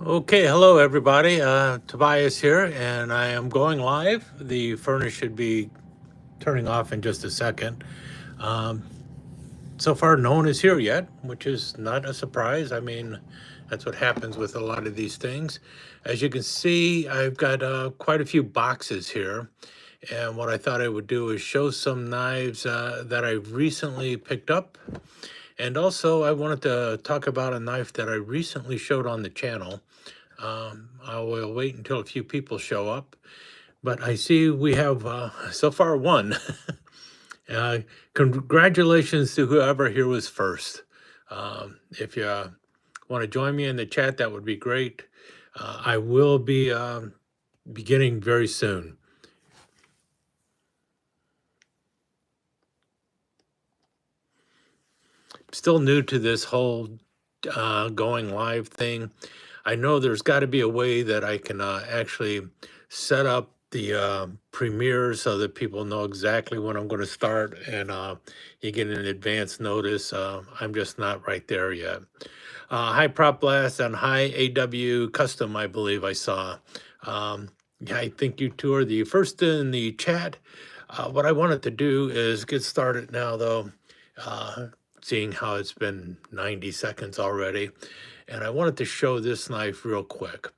Okay, hello everybody. Tobias here, and I am going live. The furnace should be turning off in just a second. Um, so far, no one is here yet, which is not a surprise. I mean, that's what happens with a lot of these things. As you can see, I've got quite a few boxes here, and what I thought I would do is show some knives that I recently picked up. And also, I wanted to talk about a knife that I recently showed on the channel. I will wait until a few people show up, but I see we have so far one. Congratulations to whoever here was first. If you want to join me in the chat, that would be great. I will be beginning very soon. Still new to this whole going live thing. I know there's got to be a way that I can actually set up the premiere so that people know exactly when I'm going to start and you get an advance notice. I'm just not right there yet. Hi Prop Blast and hi AW Custom, I believe I saw. Yeah, I think you two are the first in the chat. What I wanted to do is get started now, though, seeing how it's been 90 seconds already. And I wanted to show this knife real quick.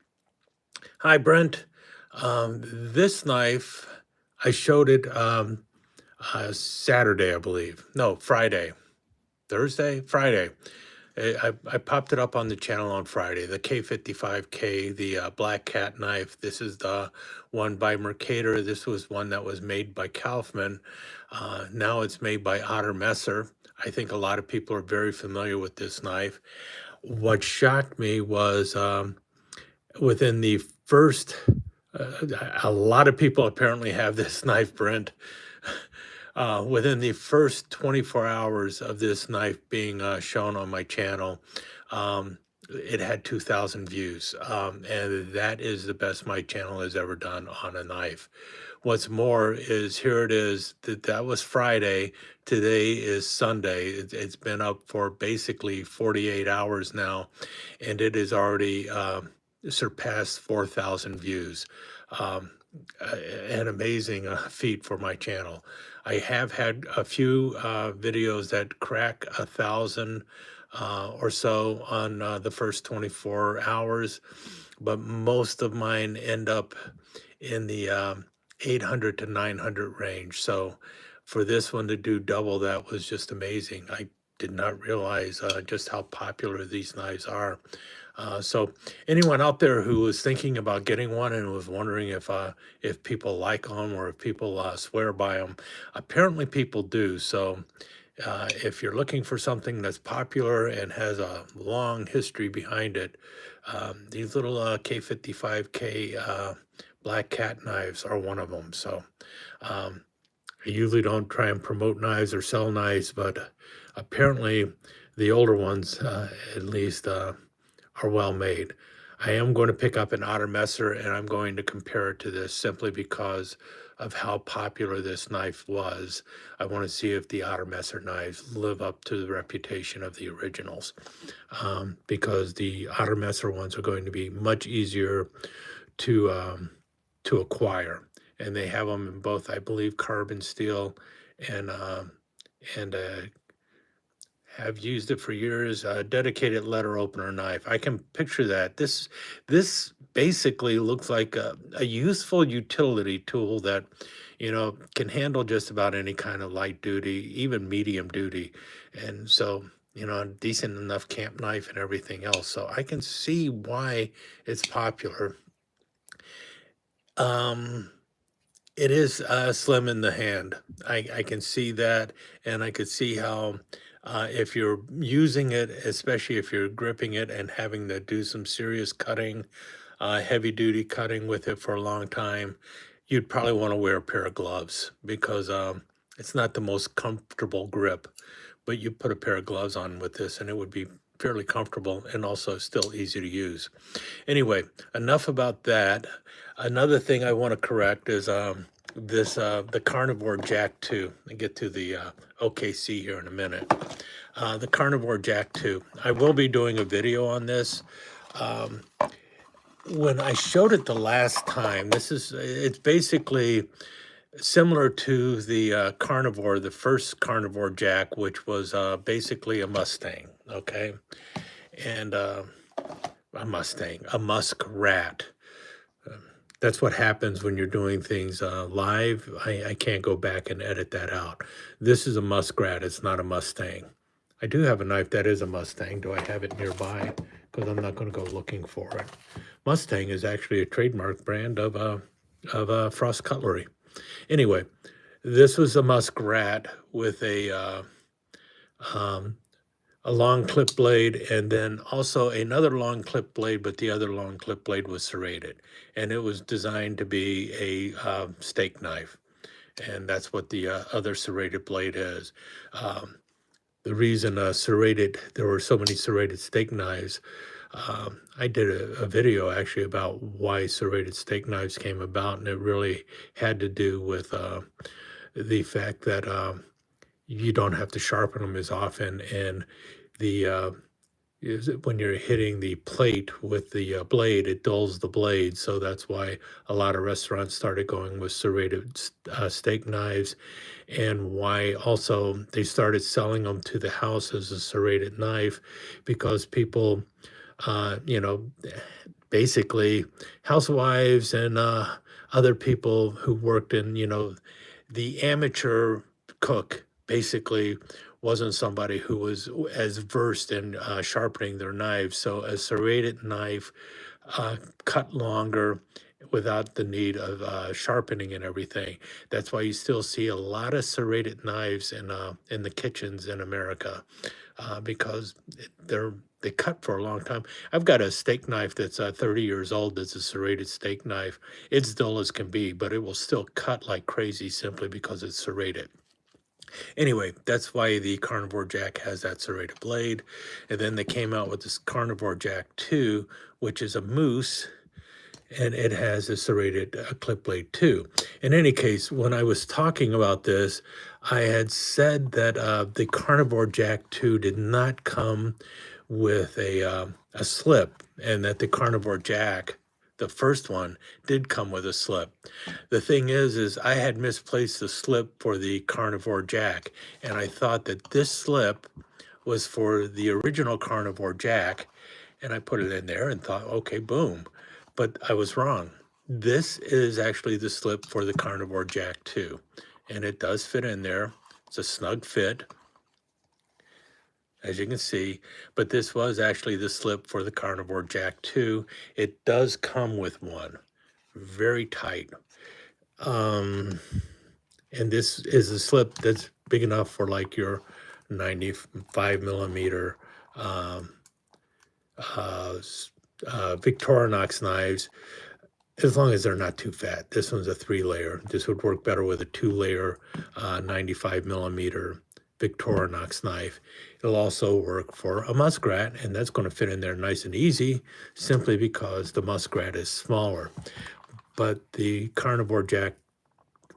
Hi, Brent. This knife, I showed it Saturday, I believe. No, Friday. Thursday? Friday. I popped it up on the channel on Friday, the K55K, the Black Cat knife. This is the one by Mercator. This was one that was made by Kaufman. Now it's made by Otter Messer. I think a lot of people are very familiar with this knife. What shocked me was within the first, a lot of people apparently have this knife, Brent. Within the first 24 hours of this knife being shown on my channel, it had 2,000 views. And that is the best my channel has ever done on a knife. What's more is here it is, that was Friday. Today is Sunday. It's been up for basically 48 hours now, and it has already surpassed 4,000 views. An amazing feat for my channel. I have had a few videos that crack 1,000 or so on the first 24 hours, but most of mine end up in the 800 to 900 range. So for this one to do double that was just amazing. I did not realize just how popular these knives are. So anyone out there who was thinking about getting one and was wondering if people like them or if people swear by them, apparently people do. So if you're looking for something that's popular and has a long history behind it, these little K55K Black Cat knives are one of them. So I usually don't try and promote knives or sell knives, but apparently the older ones, at least, are well made. I am going to pick up an Otter Messer and I'm going to compare it to this simply because of how popular this knife was. I want to see if the Otter Messer knives live up to the reputation of the originals, because the Otter Messer ones are going to be much easier to acquire, and they have them in both, I believe, carbon steel and have used it for years. Dedicated letter opener knife. I can picture that. This basically looks like a useful utility tool that, can handle just about any kind of light duty, even medium duty, and so decent enough camp knife and everything else. So I can see why it's popular. It is slim in the hand. I can see that, and I could see how if you're using it, especially if you're gripping it and having to do some serious cutting, heavy duty cutting with it for a long time, you'd probably want to wear a pair of gloves because it's not the most comfortable grip, but you put a pair of gloves on with this and it would be fairly comfortable and also still easy to use. Anyway, enough about that. Another thing I want to correct is the Carnivore Jack 2. I get to the OKC here in a minute. The Carnivore Jack 2. I will be doing a video on this. when I showed it the last time, it's basically similar to the Carnivore, the first Carnivore Jack, which was basically a Mustang, okay? And a Mustang, a muskrat. That's what happens when you're doing things live. I can't go back and edit that out. This is a muskrat, it's not a Mustang. I do have a knife that is a Mustang. Do I have it nearby? Because I'm not going to go looking for it. Mustang is actually a trademark brand of Frost Cutlery. Anyway, this was a muskrat with a long clip blade, and then also another long clip blade, but the other long clip blade was serrated, and it was designed to be a steak knife, and that's what the other serrated blade is. The reason there were so many serrated steak knives, I did a video actually about why serrated steak knives came about, and it really had to do with the fact that you don't have to sharpen them as often, and the when you're hitting the plate with the blade, it dulls the blade. So that's why a lot of restaurants started going with serrated steak knives, and why also they started selling them to the house as a serrated knife, because people, you know, basically housewives and other people who worked in, the amateur cook basically wasn't somebody who was as versed in sharpening their knives. So a serrated knife cut longer without the need of sharpening and everything. That's why you still see a lot of serrated knives in the kitchens in America, because they cut for a long time. I've got a steak knife that's 30 years old. That's a serrated steak knife. It's dull as can be, but it will still cut like crazy simply because it's serrated. Anyway, that's why the Carnivore Jack has that serrated blade. And then they came out with this Carnivore Jack 2, which is a moose, and it has a serrated clip blade too. In any case, when I was talking about this, I had said that the Carnivore Jack 2 did not come with a slip, and that the Carnivore Jack, the first one, did come with a slip. The thing is I had misplaced the slip for the Carnivore Jack, and I thought that this slip was for the original Carnivore Jack, and I put it in there and thought, okay, boom. But I was wrong. This is actually the slip for the Carnivore Jack 2, and it does fit in there. It's a snug fit, as you can see, but this was actually the slip for the Carnivore Jack 2. It does come with one, very tight. And this is a slip that's big enough for like your 95 millimeter Victorinox knives, as long as they're not too fat. This one's a 3-layer. This would work better with a 2-layer 95 millimeter Victorinox knife. It'll also work for a muskrat, and that's going to fit in there nice and easy, simply because the muskrat is smaller. But the Carnivore Jack,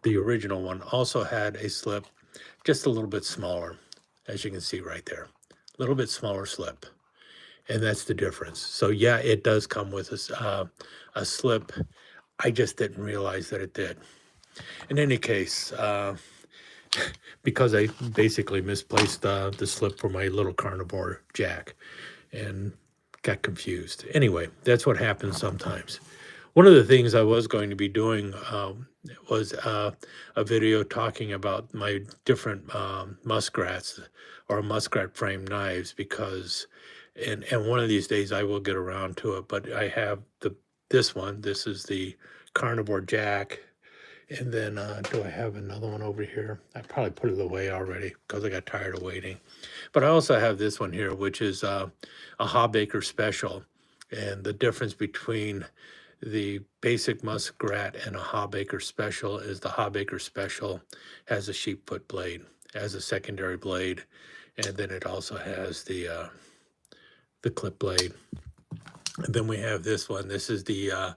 the original one, also had a slip just a little bit smaller, as you can see right there. A little bit smaller slip, and that's the difference. So yeah, it does come with a slip. I just didn't realize that it did. In any case, because I basically misplaced the slip for my little Carnivore Jack and got confused. Anyway, that's what happens sometimes. One of the things I was going to be doing was a video talking about my different muskrats or muskrat frame knives, because, and one of these days I will get around to it, but I have this one. This is the Carnivore Jack. And then do I have another one over here? I probably put it away already because I got tired of waiting. But I also have this one here, which is a Hawbaker Special. And the difference between the basic muskrat and a Hawbaker Special is the Hawbaker Special has a sheepfoot blade as a secondary blade, and then it also has the clip blade. And then we have this one. This is the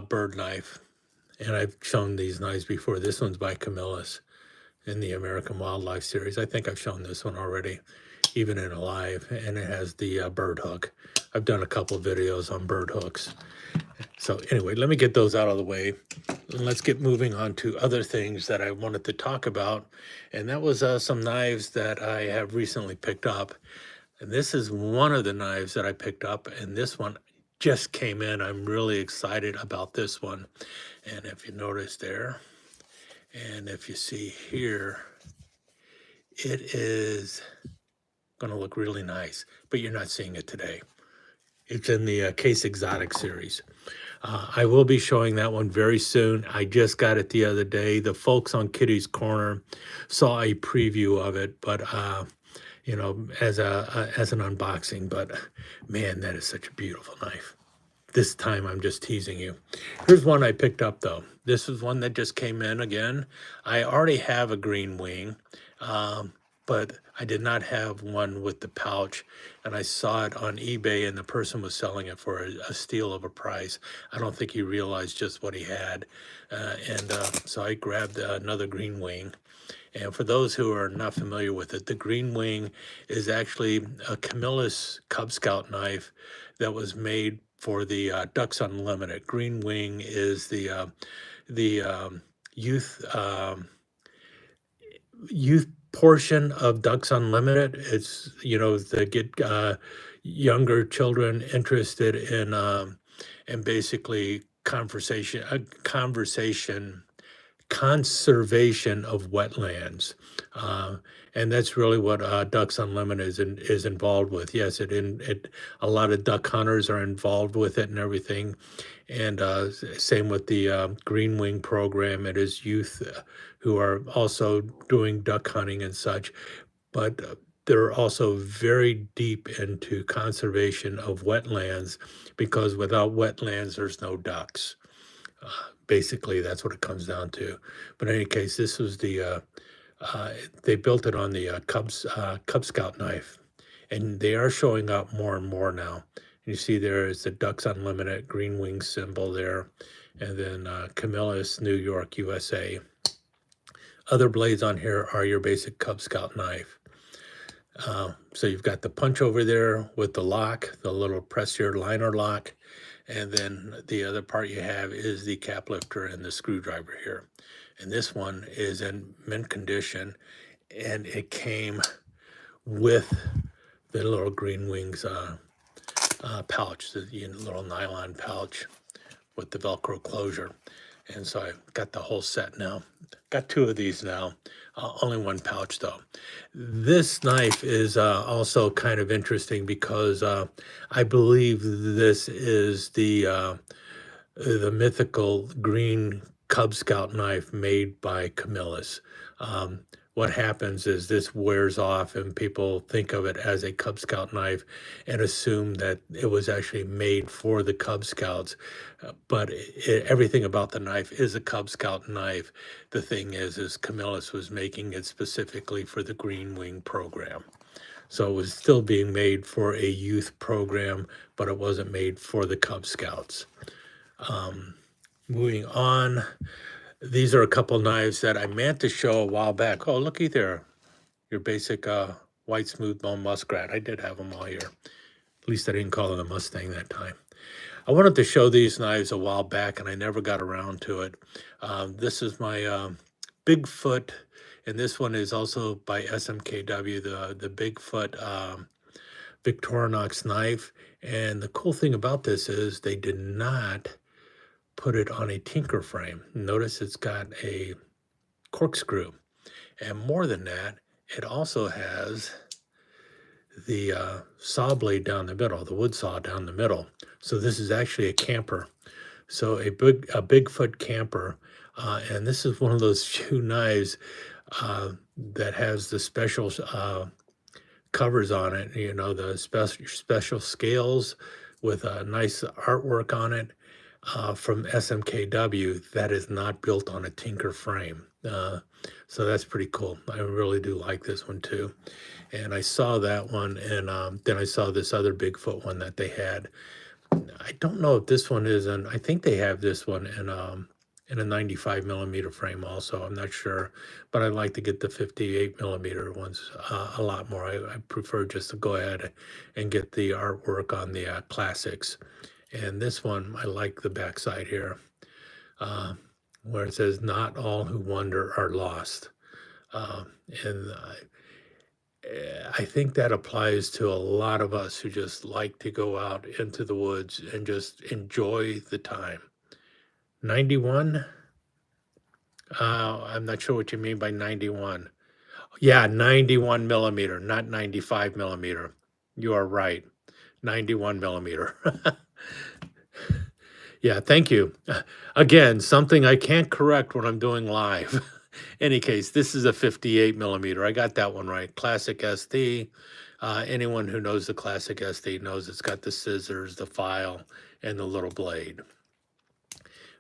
bird knife. And I've shown these knives before. This one's by Camillus in the American Wildlife series. I think I've shown this one already. even in alive, and it has the bird hook. I've done a couple videos on bird hooks. So anyway, let me get those out of the way. And let's get moving on to other things that I wanted to talk about. And that was some knives that I have recently picked up. And this is one of the knives that I picked up, and this one just came in. I'm really excited about this one. And if you notice there, and if you see here, it is going to look really nice, but you're not seeing it today. It's in the Case Exotic series. I will be showing that one very soon. I just got it the other day. The folks on Kitty's Corner saw a preview of it, but you know, as an unboxing. But man, that is such a beautiful knife. This time I'm just teasing you. Here's one I picked up though. This is one that just came in again. I already have a green wing, but I did not have one with the pouch, and I saw it on eBay, and the person was selling it for a steal of a price. I don't think he realized just what he had, so I grabbed another green wing. And for those who are not familiar with it, the green wing is actually a Camillus Cub Scout knife that was made for the Ducks Unlimited. Green wing is the youth portion of Ducks Unlimited. It's, you know, to get younger children interested in basically conservation of wetlands. And that's really what Ducks Unlimited is involved with. Yes, a lot of duck hunters are involved with it and everything. And same with the Green Wing program. It is youth who are also doing duck hunting and such. But they're also very deep into conservation of wetlands, because without wetlands, there's no ducks. Basically, that's what it comes down to. But in any case, this was they built it on the Cub Scout knife, and they are showing up more and more now. And you see there is the Ducks Unlimited green wing symbol there, and then Camillus, New York, USA. Other blades on here are your basic Cub Scout knife. So you've got the punch over there with the lock, the little press-here liner lock, and then the other part you have is the cap lifter and the screwdriver here. And this one is in mint condition, and it came with the little green wings pouch, the little nylon pouch with the Velcro closure. And so I got the whole set now. Got two of these now, only one pouch though. This knife is also kind of interesting because I believe this is the mythical green Cub Scout knife made by Camillus. What happens is this wears off and people think of it as a Cub Scout knife and assume that it was actually made for the Cub Scouts. But everything about the knife is a Cub Scout knife. The thing is Camillus was making it specifically for the Green Wing program. So it was still being made for a youth program, but it wasn't made for the Cub Scouts. Moving on. These are a couple knives that I meant to show a while back. Oh, looky there. Your basic white smoothbone muskrat. I did have them all here. At least I didn't call it a Mustang that time. I wanted to show these knives a while back, and I never got around to it. This is my Bigfoot, and this one is also by SMKW, the Bigfoot Victorinox knife. And the cool thing about this is they did not put it on a tinker frame. Notice it's got a corkscrew, and more than that, it also has the saw blade down the middle, the wood saw down the middle. So this is actually a camper, so a Bigfoot camper, and this is one of those few knives that has the special covers on it. You know, the special scales with a nice artwork on it. From SMKW that is not built on a tinker frame. So that's pretty cool. I really do like this one too. And I saw that one, and then I saw this other Bigfoot one that they had. I don't know if this one is I think they have this one in and a 95 millimeter frame also. I'm not sure, but I like to get the 58 millimeter ones a lot more. I prefer just to go ahead and get the artwork on the classics. And this one, I like the backside here, uh, where it says, "Not all who wander are lost." Uh, and I think that applies to a lot of us who just like to go out into the woods and just enjoy the time. 91? I'm not sure what you mean by 91. Yeah, 91 millimeter, not 95 millimeter. You are right. 91 millimeter. Yeah, thank you. Again, something I can't correct when I'm doing live. Any case, this is a 58 millimeter. I got that one right. Classic SD. Anyone who knows the Classic SD knows it's got the scissors, the file, and the little blade.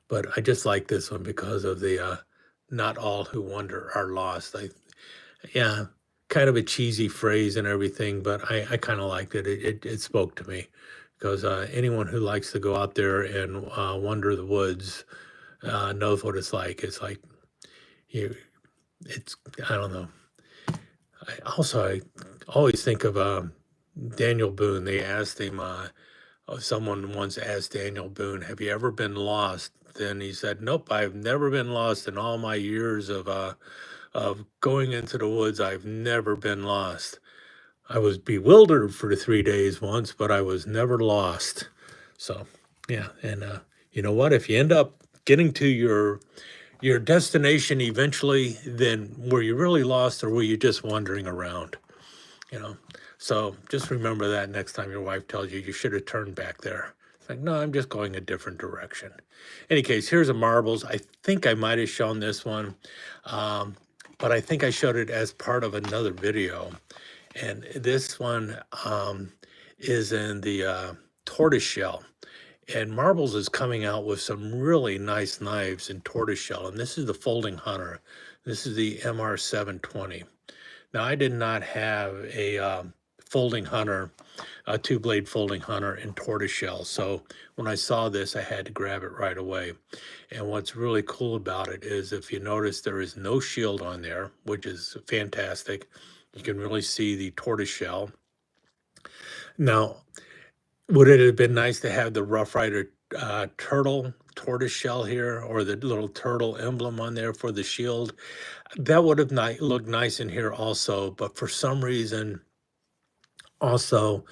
But I just like this one because of the "not all who wander are lost." Yeah, kind of a cheesy phrase and everything, but I kind of liked it. It spoke to me because anyone who likes to go out there and wander the woods knows what it's like. It's like you, it's I don't know. I always think of Daniel Boone. They asked him. Someone once asked Daniel Boone, "Have you ever been lost?" Then he said, "Nope, I've never been lost in all my years of going into the woods. I've never been lost. I was bewildered for 3 days once, but I was never lost." So, yeah, and you know what? If you end up getting to your destination eventually, then were you really lost or were you just wandering around? You know, so just remember that next time your wife tells you you should have turned back there. It's like, no, I'm just going a different direction. Any case, here's a marbles. I think I might have shown this one, um, but I think I showed it as part of another video. And this one is in the tortoiseshell. And Marbles is coming out with some really nice knives in tortoiseshell. And this is the Folding Hunter. This is the MR720. Now, I did not have a folding hunter, a two-blade folding hunter in tortoiseshell. So when I saw this, I had to grab it right away. And what's really cool about it is if you notice there is no shield on there, which is fantastic. You can really see the tortoiseshell. Now, would it have been nice to have the Rough Rider turtle tortoiseshell here or the little turtle emblem on there for the shield? That would have looked nice in here also, but for some reason, also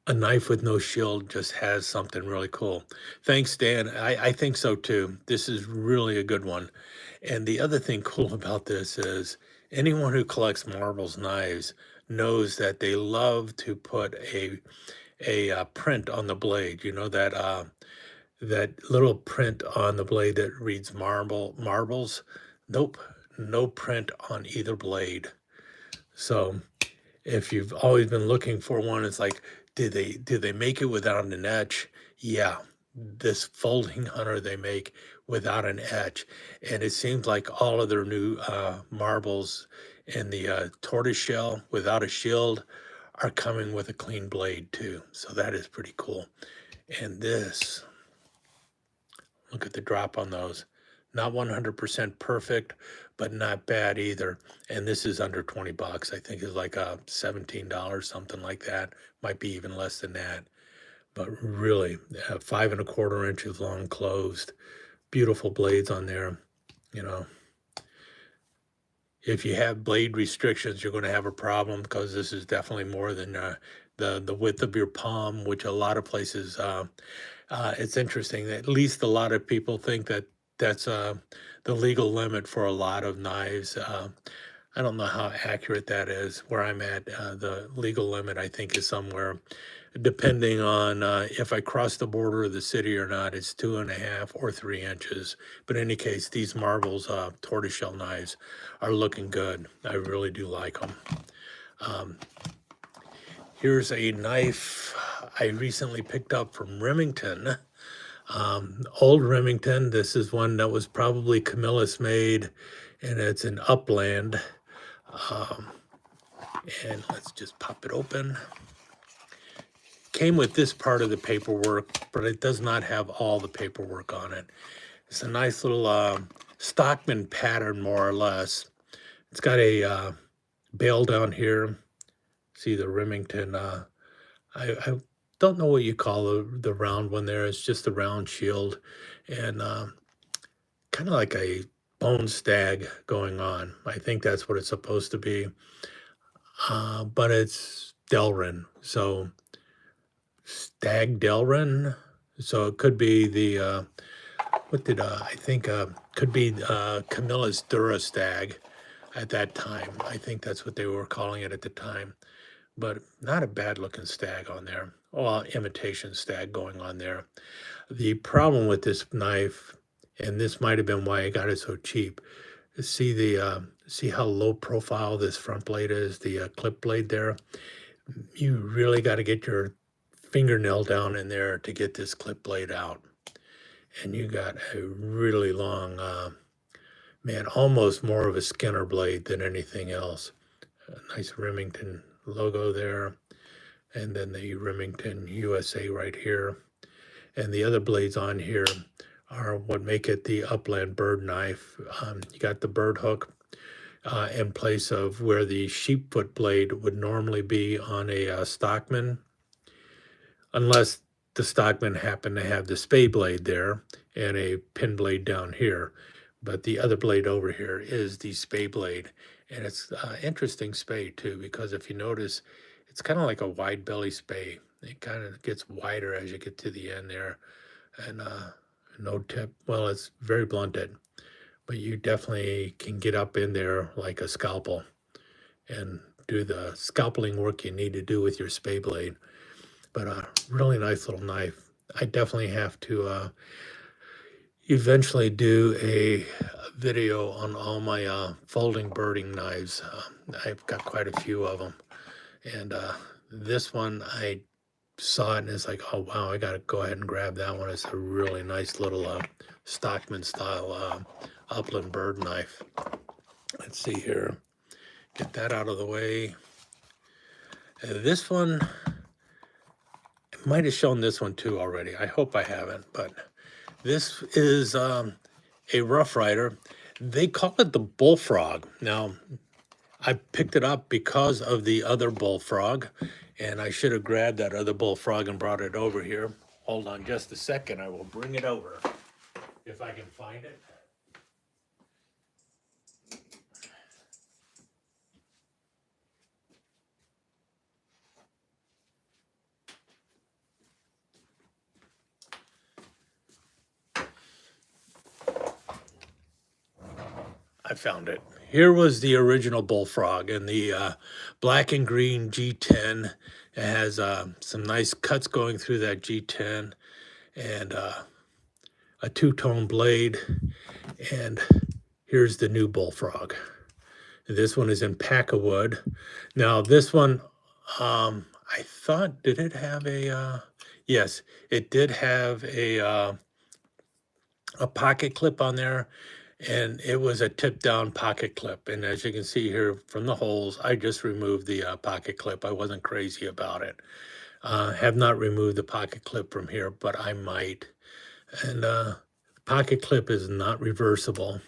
a knife with no shield just has something really cool. Thanks, Dan. I think so too. This is really a good one. And the other thing cool about this is anyone who collects Marbles knives knows that they love to put a print on the blade. You know that little print on the blade that reads marbles. Nope, no print on either blade. So if you've always been looking for one, it's like, did they make it without an etch? Yeah, this Folding Hunter they make without an etch, and it seems like all of their new marbles in the tortoiseshell without a shield are coming with a clean blade too. So that is pretty cool. And this, look at the drop on those. Not 100% perfect, but not bad either. And this is under 20 bucks. I think it's like a $17, something like that. Might be even less than that. But really, 5¼ inches long closed. Beautiful blades on there. You know, if you have blade restrictions, you're going to have a problem because this is definitely more than the width of your palm, which a lot of places it's interesting that at least a lot of people think that that's the legal limit for a lot of knives. I don't know how accurate that is. Where I'm at, the legal limit I think is somewhere, depending on if I cross the border of the city or not, it's 2½ or 3 inches. But in any case, these Marbles tortoiseshell knives are looking good. I really do like them. Here's a knife I recently picked up from Remington. Old Remington. This is one that was probably Camillus made, and it's an Upland. And let's just pop it open. Came with this part of the paperwork, but it does not have all the paperwork on it. It's a nice little Stockman pattern, more or less. It's got a bail down here. See the Remington. I don't know what you call the round one there. It's just a round shield, and kind of like a bone stag going on. I think that's what it's supposed to be, but it's Delrin, so Stag Delrin. So it could be the what did I think could be Camilla's Durastag at that time. I think that's what they were calling it at the time, but not a bad looking stag on there. Well, imitation stag going on there. The problem with this knife, and this might have been why I got it so cheap, is see how low profile this front blade is, the clip blade there. You really got to get your fingernail down in there to get this clip blade out, and you got a really long, man, almost more of a Skinner blade than anything else. A nice Remington logo there, and then the Remington USA right here. And the other blades on here are what make it the Upland bird knife. You got the bird hook in place of where the sheepfoot blade would normally be on a Stockman, unless the Stockman happened to have the spay blade there and a pin blade down here. But the other blade over here is the spay blade. And it's interesting spay too, because if you notice, it's kind of like a wide belly spay. It kind of gets wider as you get to the end there. And no tip, well, it's very blunted, but you definitely can get up in there like a scalpel and do the scalpeling work you need to do with your spay blade. But a really nice little knife. I definitely have to eventually do a video on all my folding birding knives. I've got quite a few of them. And this one, I saw it and it's like, oh wow, I gotta go ahead and grab that one. It's a really nice little Stockman style upland bird knife. Let's see here, get that out of the way. This one, I might have shown this one too already. I hope I haven't, but this is a Rough Rider. They call it the Bullfrog. Now, I picked it up because of the other Bullfrog, and I should have grabbed that other Bullfrog and brought it over here. Hold on just a second. I will bring it over if I can find it. I found it. Here was the original Bullfrog in the black and green G10. It has some nice cuts going through that G10 and a two-tone blade. And here's the new Bullfrog. This one is in Pack-a-Wood. Now this one, I thought, did it have a, yes, it did have a pocket clip on there, and it was a tip down pocket clip. And as you can see here from the holes, I just removed the pocket clip. I wasn't crazy about it. Have not removed the pocket clip from here, but I might. And pocket clip is not reversible.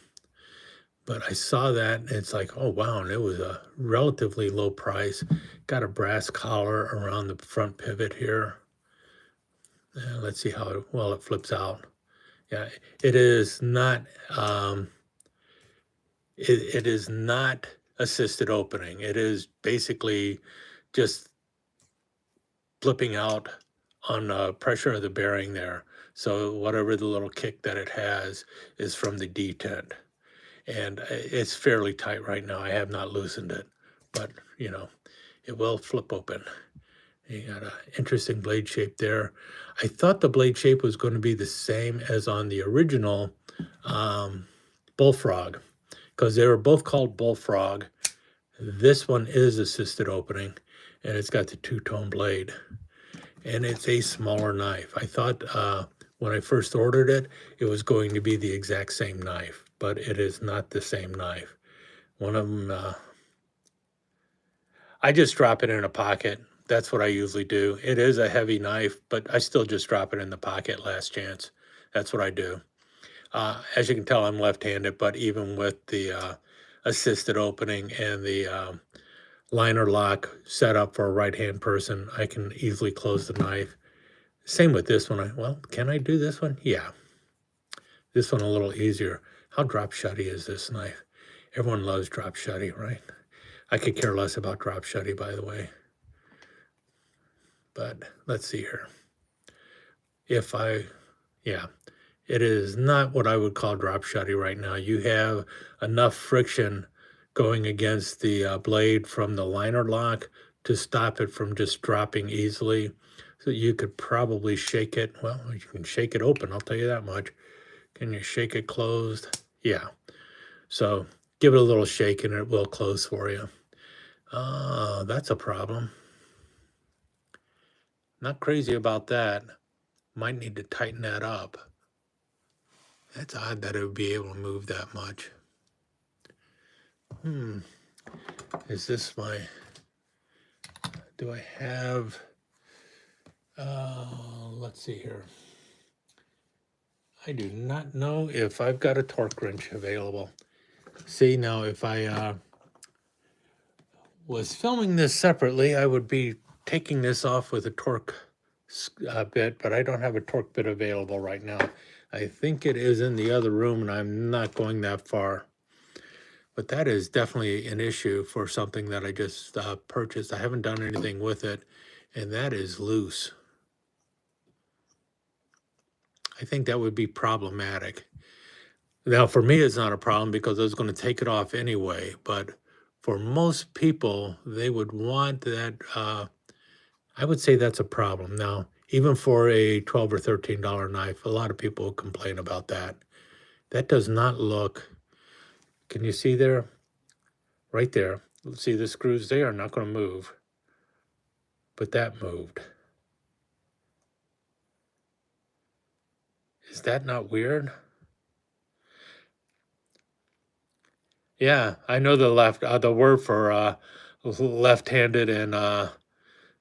But I saw that and it's like, oh wow, and it was a relatively low price. Got a brass collar around the front pivot here. Let's see how well it flips out. Yeah, it is not it is not assisted opening. It is basically just flipping out on pressure of the bearing there. So whatever the little kick that it has is from the detent. And it's fairly tight right now. I have not loosened it, but you know, it will flip open. You got an interesting blade shape there. I thought the blade shape was going to be the same as on the original Bullfrog, because they were both called Bullfrog. This one is assisted opening, and it's got the two-tone blade, and it's a smaller knife. I thought when I first ordered it, it was going to be the exact same knife, but it is not the same knife. One of them, I just drop it in a pocket. That's what I usually do. It is a heavy knife, but I still just drop it in the pocket last chance. That's what I do. As you can tell, I'm left-handed, but even with the assisted opening and the liner lock set up for a right-hand person, I can easily close the knife. Same with this one. Well, can I do this one? Yeah. This one a little easier. How drop shutty is this knife? Everyone loves drop shutty, right? I could care less about drop shutty, by the way. But let's see here. Yeah, it is not what I would call drop shutty right now. You have enough friction going against the blade from the liner lock to stop it from just dropping easily. So you could probably shake it. Well, you can shake it open, I'll tell you that much. Can you shake it closed? Yeah. So give it a little shake and it will close for you. That's a problem. Not crazy about that. Might need to tighten that up. That's odd that it would be able to move that much. Is this my, do I have, let's see here. I do not know if I've got a torque wrench available. See, now if I was filming this separately, I would be taking this off with a torque bit, but I don't have a torque bit available right now. I think it is in the other room and I'm not going that far. But that is definitely an issue for something that I just purchased. I haven't done anything with it, and that is loose. I think that would be problematic. Now, for me, it's not a problem because I was going to take it off anyway, but for most people, they would want that. I would say that's a problem. Now, even for a $12 or $13 knife, a lot of people complain about that. That does not look, can you see there? Right there. See, the screws there are not going to move, but that moved. Is that not weird? Yeah, I know the word for left-handed in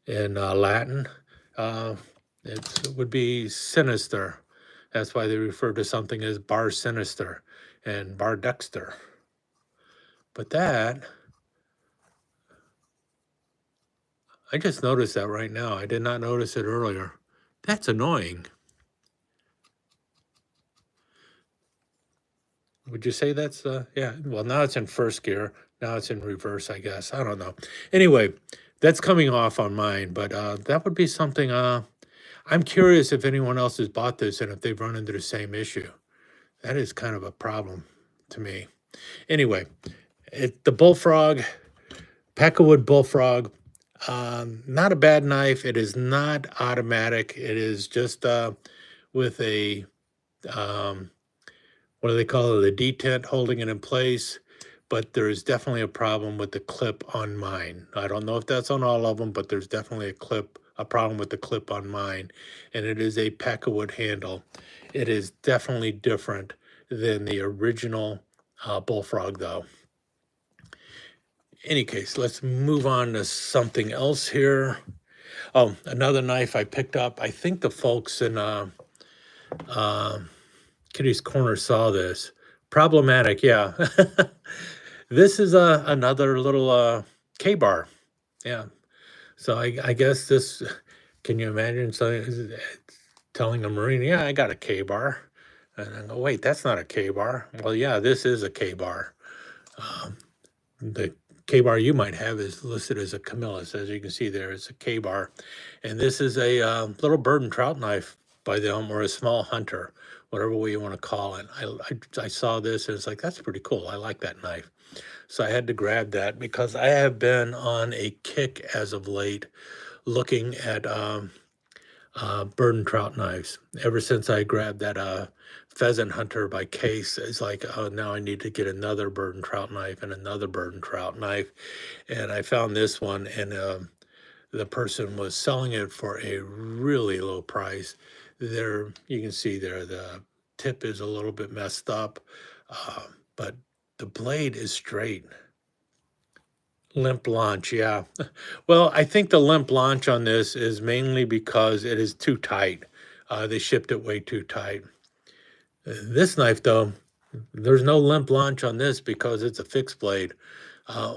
Latin. It would be sinister. That's why they refer to something as bar sinister and bar dexter. But that, I just noticed that right now. I did not notice it earlier. That's annoying. Would you say that's, yeah, well, now it's in first gear. Now it's in reverse, I guess. I don't know. Anyway, that's coming off on mine, but that would be something, I'm curious if anyone else has bought this and if they've run into the same issue. That is kind of a problem to me. Anyway, the Bullfrog, Peckerwood Bullfrog, not a bad knife. It is not automatic. It is just with a, what do they call it, a detent holding it in place, but there is definitely a problem with the clip on mine. I don't know if that's on all of them, but there's definitely a problem with the clip on mine, and it is a Peckerwood handle. It is definitely different than the original Bullfrog, though. Any case, let's move on to something else here. Oh, another knife I picked up. I think the folks in Kitty's Corner saw this. Problematic, yeah. This is another little K-bar. Yeah. So I guess this, can you imagine telling a Marine, yeah, I got a K-bar. And I go, wait, that's not a K-bar. Well, yeah, this is a K-bar. The K-bar you might have is listed as a Camillus. As you can see there, it's a K-bar. And this is a little bird and trout knife by them, or a small hunter, whatever way you want to call it. I saw this and it's like, that's pretty cool. I like that knife. So I had to grab that because I have been on a kick as of late looking at bird and trout knives. Ever since I grabbed that pheasant hunter by Case, it's like, oh, now I need to get another bird and trout knife and another bird and trout knife. And I found this one, and the person was selling it for a really low price. There, you can see there, the tip is a little bit messed up, but the blade is straight. Limp launch, yeah. Well, I think the limp launch on this is mainly because it is too tight. They shipped it way too tight. This knife, though, there's no limp launch on this because it's a fixed blade,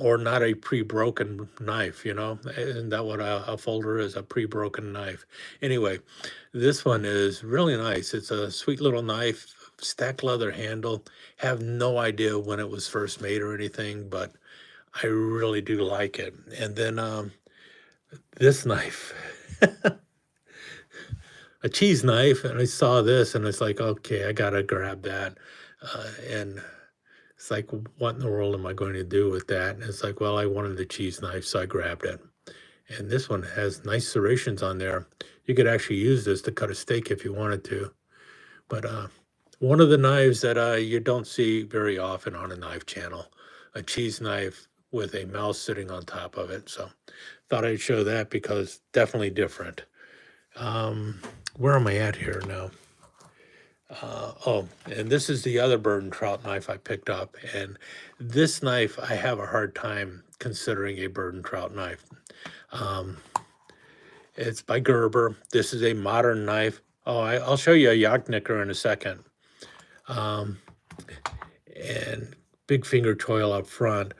or not a pre-broken knife, you know? Isn't that what a folder is? A pre-broken knife. Anyway, this one is really nice. It's a sweet little knife, stacked leather handle. Have no idea when it was first made or anything, but I really do like it. And then this knife, a cheese knife, and I saw this and it's like, okay, I gotta grab that. And it's like, what in the world am I going to do with that? And it's like, well, I wanted the cheese knife, so I grabbed it. And this one has nice serrations on there. You could actually use this to cut a steak if you wanted to. But one of the knives that you don't see very often on a knife channel, a cheese knife with a mouse sitting on top of it. So thought I'd show that because definitely different. Um, where am I at here now? Oh, and this is the other bird and trout knife I picked up. And this knife, I have a hard time considering a bird and trout knife. Um, it's by Gerber. This is a modern knife. Oh, I'll show you a Jagdnicker in a second. Um, and big finger choil up front.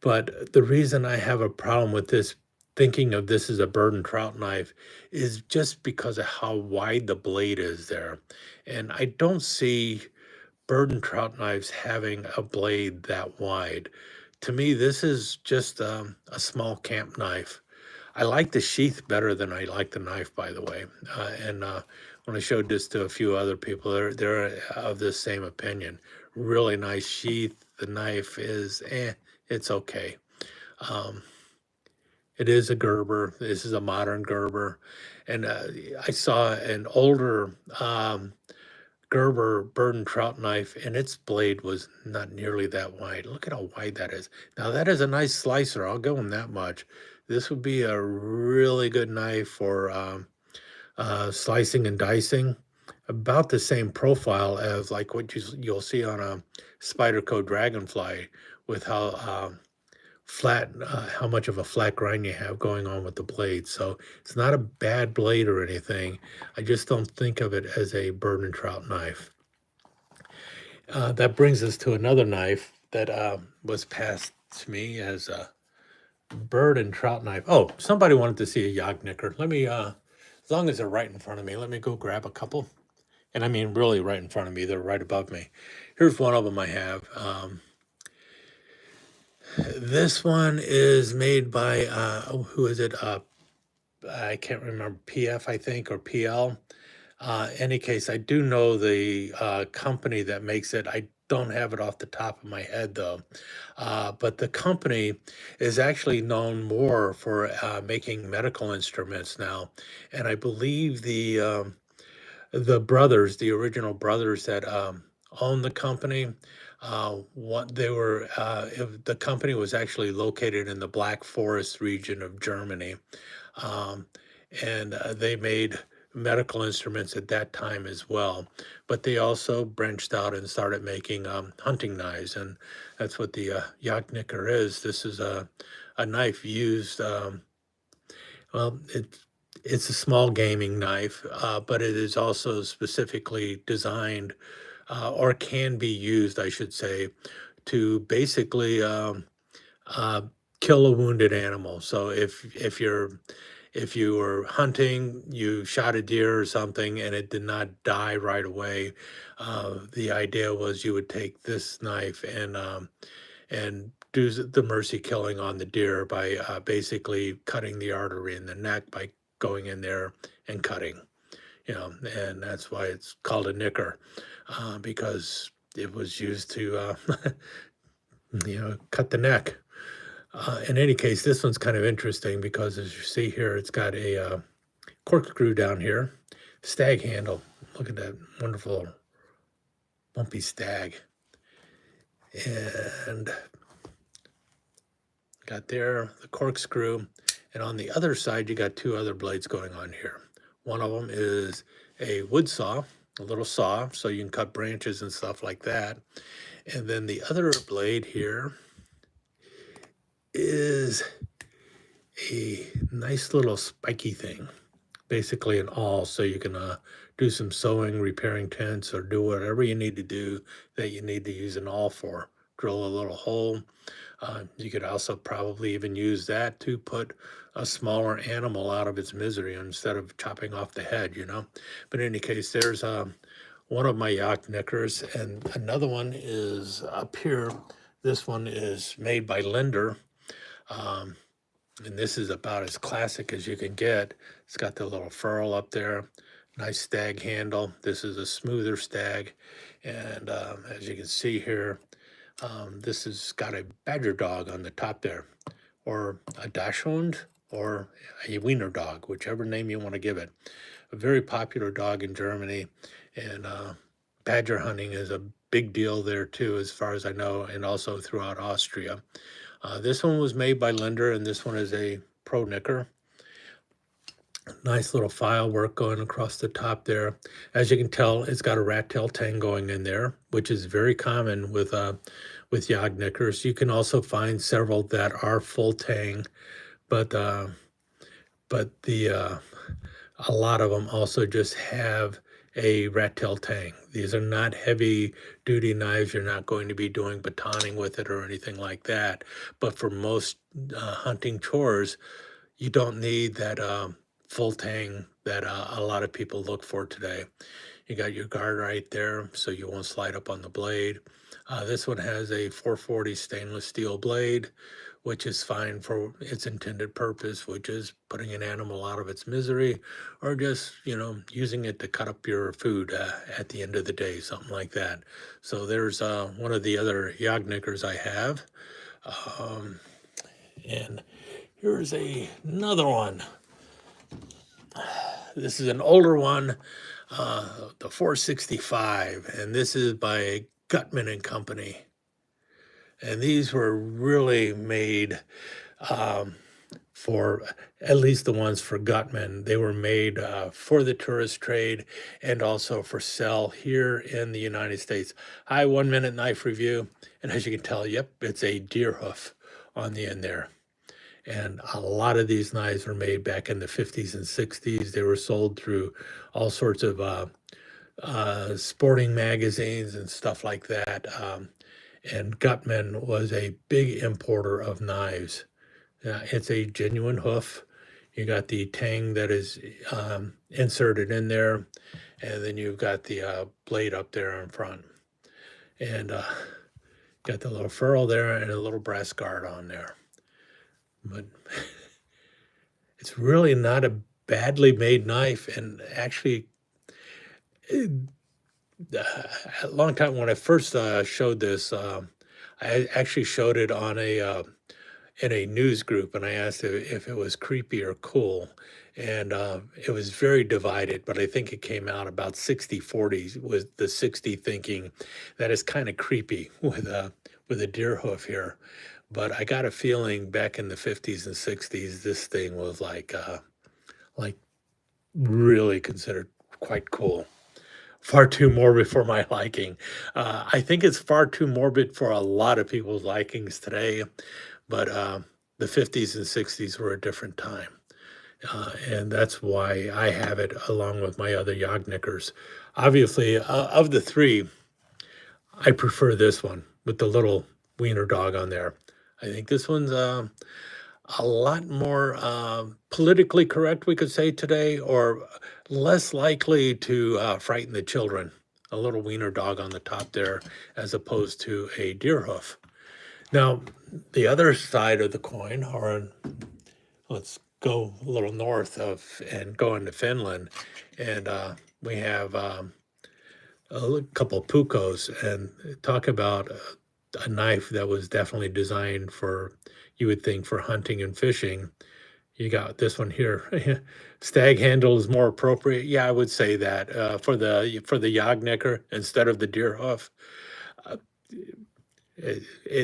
But the reason I have a problem with this, thinking of this as a bird and trout knife, is just because of how wide the blade is there. And I don't see bird and trout knives having a blade that wide. To me, this is just a small camp knife. I like the sheath better than I like the knife, by the way. And when I showed this to a few other people, they're of the same opinion. Really nice sheath. The knife is, it's okay. Um, it is a Gerber. This is a modern Gerber. And I saw an older Gerber bird and trout knife, and its blade was not nearly that wide. Look at how wide that is. Now, that is a nice slicer. I'll give them that much. This would be a really good knife for slicing and dicing. About the same profile as like what you'll see on a Spyderco Dragonfly, with how much of a flat grind you have going on with the blade. So it's not a bad blade or anything. I just don't think of it as a bird and trout knife. That brings us to another knife that was passed to me as a bird and trout knife. Oh, somebody wanted to see a Jagdnicker. Let me, as long as they're right in front of me, let me go grab a couple. And I mean, really right in front of me. They're right above me. Here's one of them I have. This one is made by, who is it? I can't remember, PF, I think, or PL. Any case, I do know the company that makes it. I don't have it off the top of my head though. But the company is actually known more for making medical instruments now. And I believe the brothers, the original brothers that owned the company, what they were, the company was actually located in the Black Forest region of Germany. Um, and they made medical instruments at that time as well. But they also branched out and started making hunting knives, and that's what the Jagdnicker is. This is a knife used. Well, it's a small gaming knife, but it is also specifically designed, or can be used, I should say, to basically uh, kill a wounded animal. So if you were hunting, you shot a deer or something, and it did not die right away, the idea was you would take this knife and do the mercy killing on the deer by basically cutting the artery in the neck by going in there and cutting, you know, and that's why it's called a nicker, because it was used to, cut the neck. In any case, this one's kind of interesting because as you see here, it's got a corkscrew down here, stag handle. Look at that wonderful bumpy stag. And got there the corkscrew, and on the other side you got two other blades going on here. One of them is a wood saw, a little saw, so you can cut branches and stuff like that. And then the other blade here is a nice little spiky thing. basically an awl, so you can do some sewing, repairing tents, or do whatever you need to do that you need to use an awl for. Drill a little hole. You could also probably even use that to put a smaller animal out of its misery instead of chopping off the head, you know. But in any case, there's one of my Jagdnickers, and another one is up here. This one is made by Linder, um, and this is about as classic as you can get. It's got the little furl up there, nice stag handle. This is a smoother stag, and as you can see here, this has got a badger dog on the top there, or a dachshund, or a wiener dog, whichever name you want to give it. A very popular dog in Germany, and badger hunting is a big deal there too, as far as I know, and also throughout Austria. This one was made by Linder, and this one is a pro knicker. Nice little file work going across the top there. As you can tell, it's got a rat tail tang going in there, which is very common with Jagdnickers. You can also find several that are full tang, but the a lot of them also just have a rat tail tang. These are not heavy duty knives. You're not going to be doing batoning with it or anything like that. But for most hunting chores, you don't need that full tang that a lot of people look for today. You got your guard right there, so you won't slide up on the blade. This one has a 440 stainless steel blade, which is fine for its intended purpose, which is putting an animal out of its misery, or just, you know, using it to cut up your food at the end of the day, something like that. So there's one of the other Jagdnickers I have. Um, and here's another one. This is an older one, the 465, and this is by Gutman and Company. And these were really made for, at least the ones for Gutman. They were made for the tourist trade and also for sale here in the United States. Hi, 1 minute knife review. And as you can tell, yep, it's a deer hoof on the end there. And a lot of these knives were made back in the 50s and 60s. They were sold through all sorts of sporting magazines and stuff like that. And Gutman was a big importer of knives. It's a genuine hoof. You got the tang that is inserted in there, and then you've got the blade up there in front. And got the little ferrule there and a little brass guard on there. But it's really not a badly made knife, and actually, a long time when I first showed this, I actually showed it on a in a news group, and I asked if it was creepy or cool, and it was very divided. But I think it came out about 60-40, with the 60 thinking that is kind of creepy with a deer hoof here. But I got a feeling back in the 50s and 60s, this thing was like really considered quite cool. Far too morbid for my liking. I think it's far too morbid for a lot of people's likings today, but the 50s and 60s were a different time. And that's why I have it along with my other Jagdnickers. Obviously, of the three, I prefer this one with the little wiener dog on there. I think this one's a lot more politically correct, we could say today, or less likely to frighten the children. A little wiener dog on the top there, as opposed to a deer hoof. Now, the other side of the coin, or let's go a little north of and go into Finland, and we have a couple of Puukkos, and talk about a knife that was definitely designed for, you would think, for hunting and fishing. You got this one here. Stag handle is more appropriate. Yeah, I would say that for the Jagdnicker instead of the deer hoof. Uh,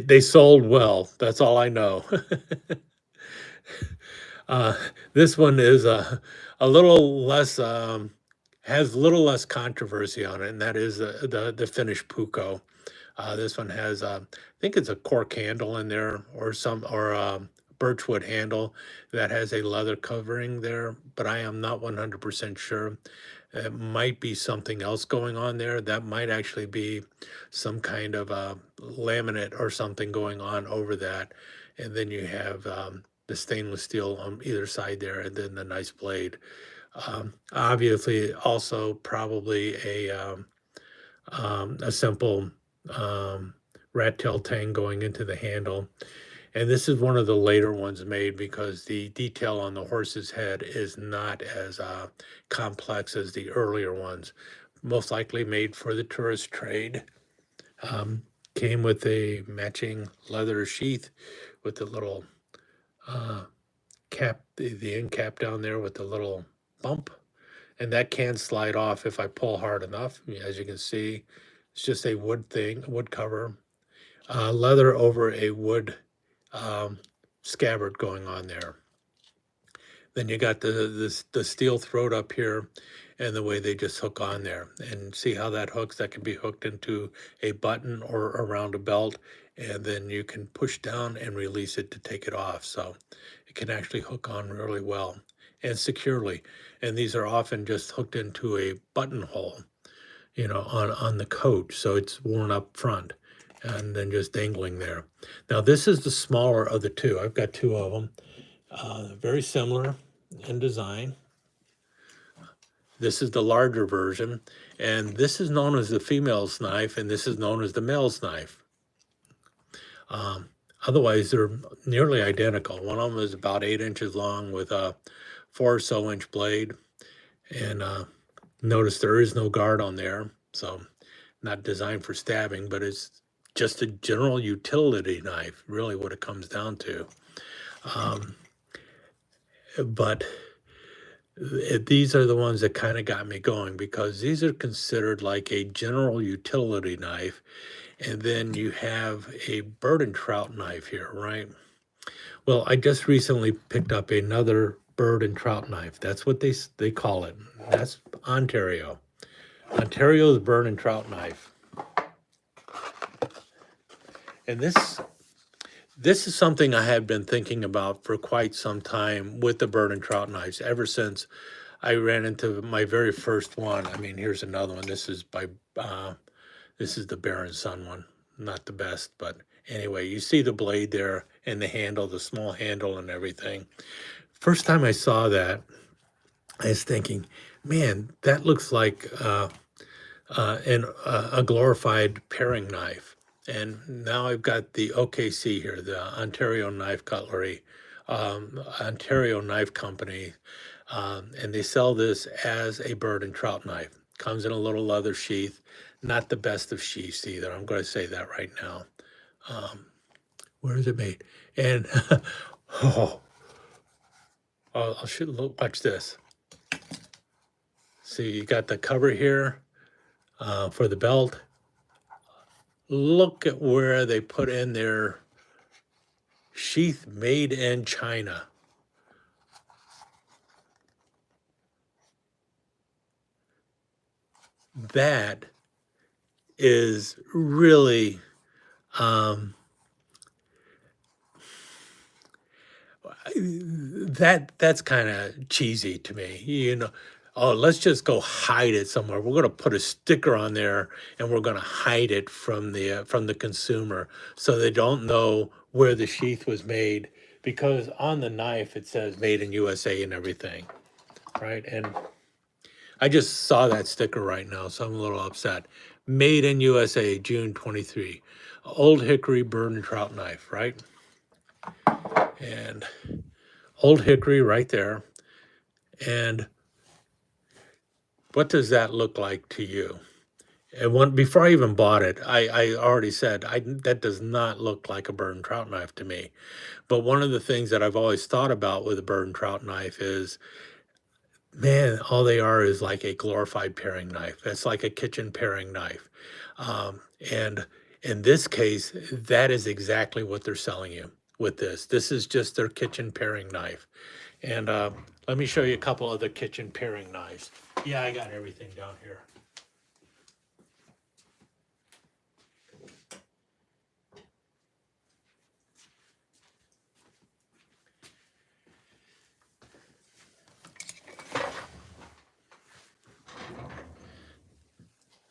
they sold well. That's all I know. uh, this one is a little less has a little less controversy on it, and that is the Finnish Puukko. This one has, I think it's a cork handle in there, or birchwood handle that has a leather covering there. but I am not 100% sure. It might be something else going on there. That might actually be some kind of laminate or something going on over that. And then you have the stainless steel on either side there, and then the nice blade. Obviously, also probably a simple rat tail tang going into the handle. And this is one of the later ones made because the detail on the horse's head is not as complex as the earlier ones. Most likely made for the tourist trade. Um, Came with a matching leather sheath with the little uh, cap, the end cap down there with the little bump. And that can slide off if I pull hard enough. As you can see, it's just a wood thing, wood cover, leather over a wood um, scabbard going on there. Then you got the steel throat up here, and the way they just hook on there. And see how that hooks? That can be hooked into a button or around a belt, and then you can push down and release it to take it off. So it can actually hook on really well and securely. And these are often just hooked into a buttonhole, on the coat, so it's worn up front and then just dangling there. Now this is the smaller of the two. I've got two of them, very similar in design. This is the larger version, and this is known as the female's knife, and this is known as the male's knife. Otherwise, they're nearly identical. One of them is about 8 inches long with a 4 or so inch blade, and notice there is no guard on there, so not designed for stabbing, but it's just a general utility knife, really what it comes down to. But these are the ones that kind of got me going because these are considered like a general utility knife. And then you have a bird and trout knife here, right? Well, I just recently picked up another bird and trout knife. That's what they call it. That's Ontario. Ontario's bird and trout knife. And this is something I had been thinking about for quite some time with the bird and trout knives, ever since I ran into my very first one. I mean, here's another one. This is this is the Bear and Son one. Not the best, but anyway, you see the blade there and the handle, the small handle and everything. First time I saw that, I was thinking, man, that looks like a glorified paring knife. And now I've got the OKC here, the Ontario Knife Cutlery, Ontario Knife Company, and they sell this as a bird and trout knife. Comes in a little leather sheath, not the best of sheaths either. I'm going to say that right now. Where is it made? And oh, I should look. Watch this. See, you got the cover here for the belt. Look at where they put in their sheath made in China. That is really that's kind of cheesy to me. Oh, let's just go hide it somewhere. We're going to put a sticker on there and we're going to hide it from the consumer so they don't know where the sheath was made, because on the knife it says made in USA and everything, right? And I just saw that sticker right now, so I'm a little upset. Made in USA, June 23. Old Hickory bird and trout knife, right? And Old Hickory right there. And what does that look like to you? And before I even bought it, I already said that does not look like a bird and trout knife to me. But one of the things that I've always thought about with a bird and trout knife is, man, all they are is like a glorified paring knife. It's like a kitchen paring knife. And in this case, that is exactly what they're selling you with this. This is just their kitchen paring knife. And let me show you a couple of the kitchen paring knives. Yeah, I got everything down here.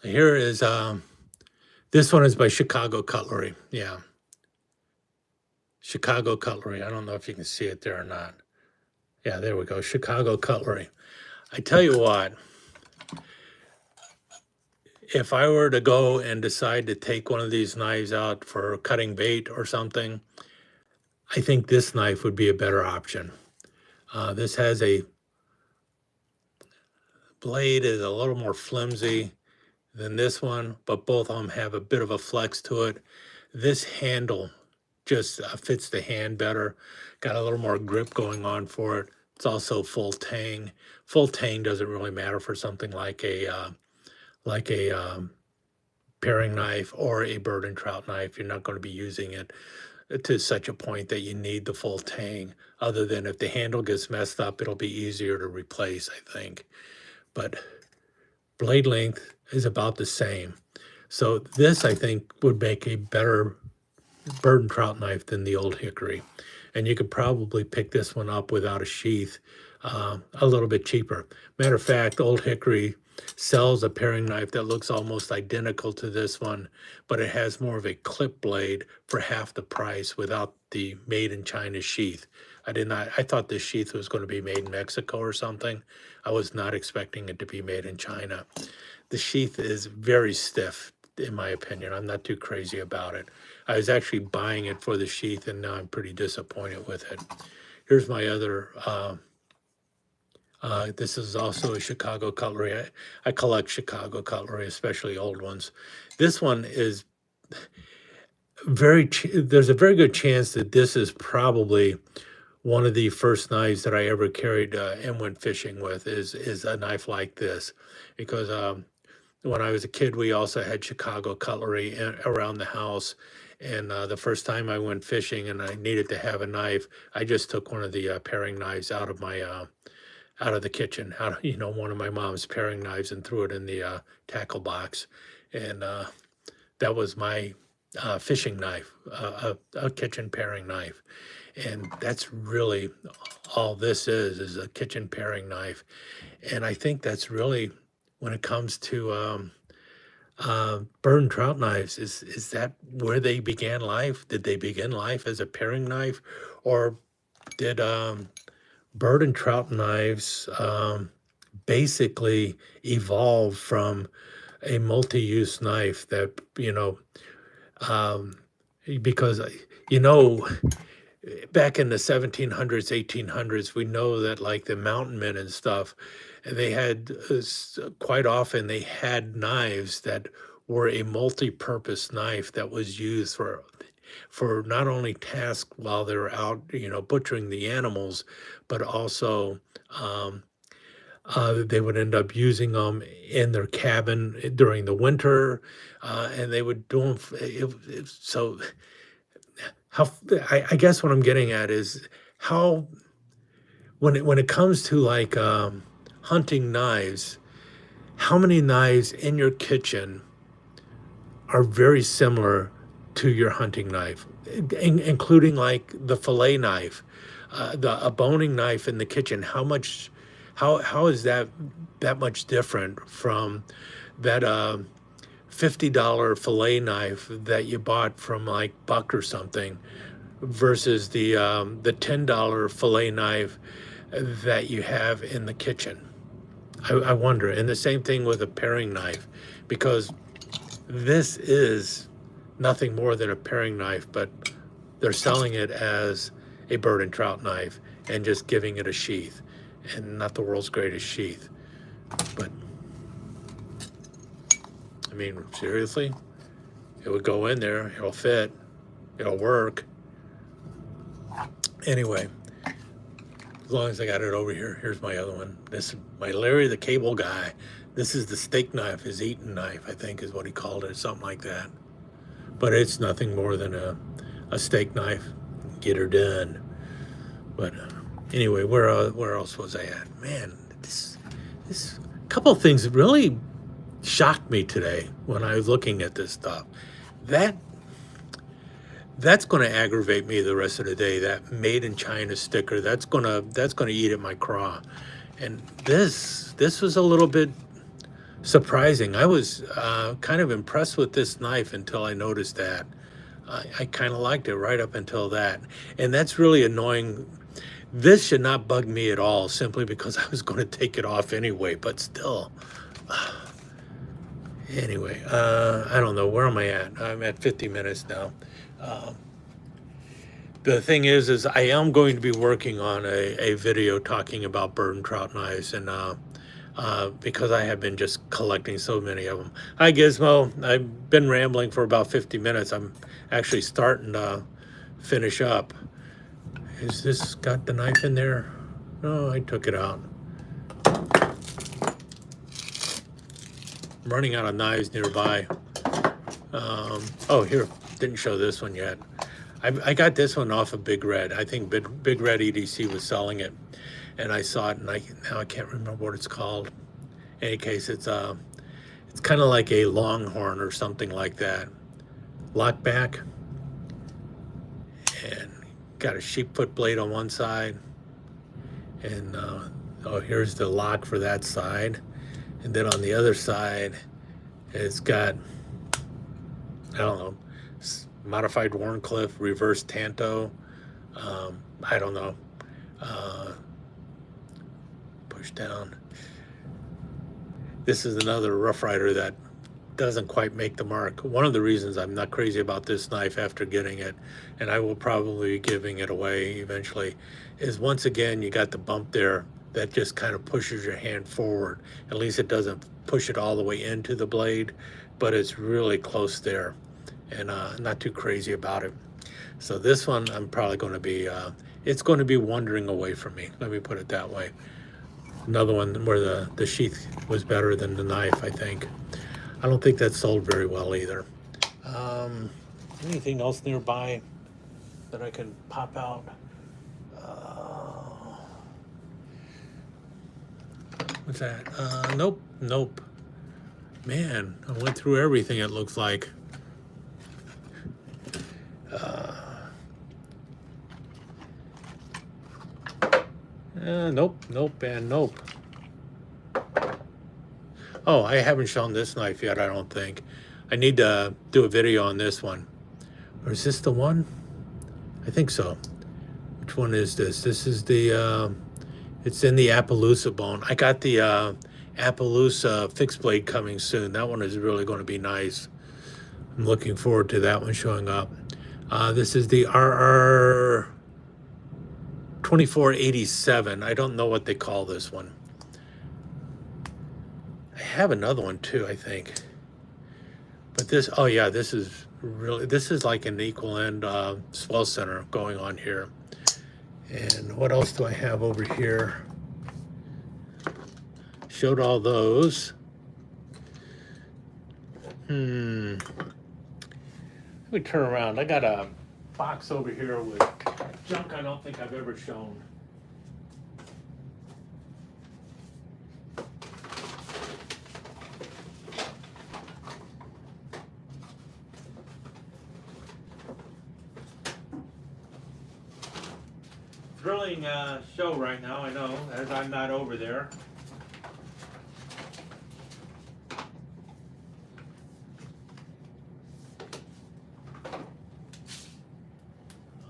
Here is, this one is by Chicago Cutlery. Yeah. Chicago Cutlery. I don't know if you can see it there or not. Yeah, there we go. Chicago Cutlery. I tell you what, if I were to go and decide to take one of these knives out for cutting bait or something, I think this knife would be a better option. This has a blade is a little more flimsy than this one, but both of them have a bit of a flex to it. This handle just fits the hand better, got a little more grip going on for it. It's also full tang. Full tang doesn't really matter for something like a paring knife or a bird and trout knife. You're not going to be using it to such a point that you need the full tang, other than if the handle gets messed up, it'll be easier to replace, I think. But blade length is about the same. So this, I think, would make a better bird and trout knife than the Old Hickory. And you could probably pick this one up without a sheath a little bit cheaper. Matter of fact, Old Hickory sells a paring knife that looks almost identical to this one, but it has more of a clip blade for half the price without the made in China sheath. I thought this sheath was going to be made in Mexico or something. I was not expecting it to be made in China. The sheath is very stiff, in my opinion. I'm not too crazy about it. I was actually buying it for the sheath, and now I'm pretty disappointed with it. Here's my other, this is also a Chicago Cutlery. I collect Chicago Cutlery, especially old ones. This one is there's a very good chance that this is probably one of the first knives that I ever carried and went fishing with is a knife like this, because when I was a kid, we also had Chicago Cutlery around the house. And the first time I went fishing and I needed to have a knife, I just took one of the paring knives out of my out of the kitchen, one of my mom's paring knives, and threw it in the tackle box, and that was my fishing knife, a kitchen paring knife. And that's really all this is a kitchen paring knife. And I think that's really, when it comes to bird and trout knives, is that where they began life? Did they begin life as a paring knife, or did bird and trout knives basically evolve from a multi-use knife that, because, back in the 1700s, 1800s, we know that like the mountain men and stuff, they had quite often they had knives that were a multi-purpose knife that was used for not only tasks while they're out, butchering the animals, but also they would end up using them in their cabin during the winter, and they would do them. So, I guess what I'm getting at is how, when it comes to like hunting knives, how many knives in your kitchen are very similar to your hunting knife, including like the fillet knife, a boning knife in the kitchen. How is that much different from that $50 fillet knife that you bought from like Buck or something, versus the $10 fillet knife that you have in the kitchen? I wonder. And the same thing with a paring knife, because this is nothing more than a paring knife, but they're selling it as a bird and trout knife and just giving it a sheath, and not the world's greatest sheath. But I mean, seriously, it would go in there, it'll fit, it'll work. Anyway, as long as I got it over here, here's my other one. This is my Larry the Cable Guy. This is the steak knife, his eating knife, I think is what he called it, something like that. But it's nothing more than a steak knife. Get her done. But anyway, where else was I at? Man, this couple of things really shocked me today when I was looking at this stuff. That's going to aggravate me the rest of the day. That made in China sticker, that's going to eat at my craw. And this was a little bit surprising. I was kind of impressed with this knife until I noticed that. I kind of liked it right up until that. And that's really annoying. This should not bug me at all, simply because I was going to take it off anyway, but still. Anyway, I don't know. Where am I at? I'm at 50 minutes now. The thing is I am going to be working on a video talking about bird and trout knives, and because I have been just collecting so many of them. Hi, Gizmo. I've been rambling for about 50 minutes. I'm actually starting to finish up. Is this got the knife in there? No, I took it out. I'm running out of knives nearby. Oh, here, didn't show this one yet. I got this one off of Big Red. I think Big Red EDC was selling it, and I saw it, and now I can't remember what it's called. In any case, it's kind of like a Longhorn or something like that. Lockback, and got a sheepfoot blade on one side, and oh, here's the lock for that side, and then on the other side, it's got, I don't know, modified Warncliffe, reverse Tanto, I don't know, push down. This is another Rough Rider that doesn't quite make the mark. One of the reasons I'm not crazy about this knife after getting it, and I will probably be giving it away eventually, is once again you got the bump there that just kind of pushes your hand forward. At least it doesn't push it all the way into the blade, but it's really close there, and not too crazy about it. So this one I'm probably going to be, it's going to be wandering away from me. Let me put it that way. Another one where the sheath was better than the knife, I think. I don't think that sold very well either. Anything else nearby that I can pop out? What's that? Nope. Man, I went through everything, it looks like. Nope, and nope. Oh, I haven't shown this knife yet, I don't think. I need to do a video on this one. Or is this the one? I think so. Which one is this? This is the, it's in the Appaloosa bone. I got the Appaloosa fixed blade coming soon. That one is really going to be nice. I'm looking forward to that one showing up. This is the RR 2487. I don't know what they call this one. I have another one too, I think. But this, oh yeah, this is like an equal end swell center going on here. And what else do I have over here? Showed all those. Let me turn around. I got a box over here with junk I don't think I've ever shown. Thrilling show right now, I know, as I'm not over there.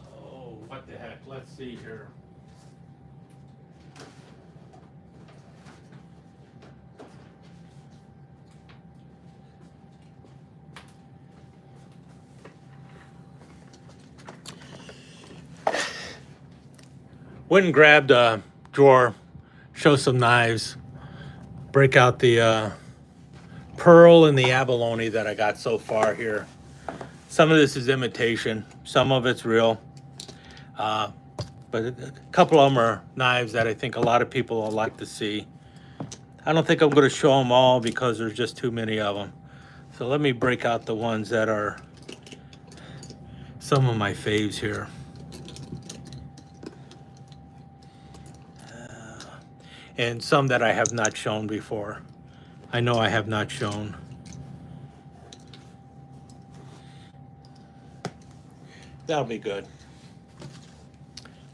Oh, what the heck? Let's see here. Went and grabbed a drawer, show some knives, break out the Pearl and the Abalone that I got so far here. Some of this is imitation, some of it's real, but a couple of them are knives that I think a lot of people will like to see. I don't think I'm going to show them all because there's just too many of them. So let me break out the ones that are some of my faves here. And some that I have not shown before. I know I have not shown. That'll be good.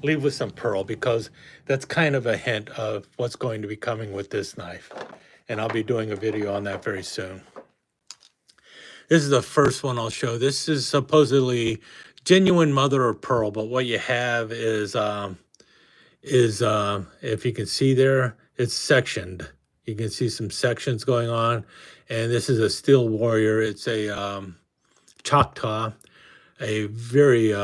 Leave with some Pearl because that's kind of a hint of what's going to be coming with this knife. and I'll be doing a video on that very soon. This is the first one I'll show. This is supposedly genuine mother of pearl, but what you have is if you can see there, it's sectioned. You can see some sections going on, and this is a steel warrior. It's a Choctaw, a very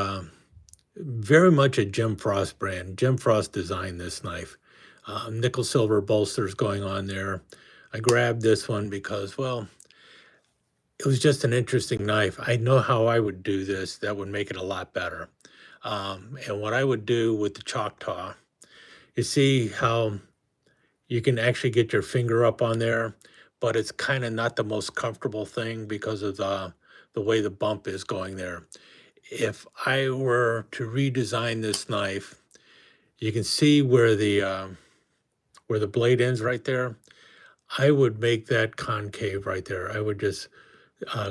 much a Jim Frost brand. Jim Frost designed this knife. Nickel silver bolsters going on there. I grabbed this one because, well, it was just an interesting knife. I know how I would do this that would make it a lot better. And what I would do with the Choctaw, you see how you can actually get your finger up on there, but it's kind of not the most comfortable thing because of the way the bump is going there. If I were to redesign this knife, you can see where the blade ends right there. I would make that concave right there. I would just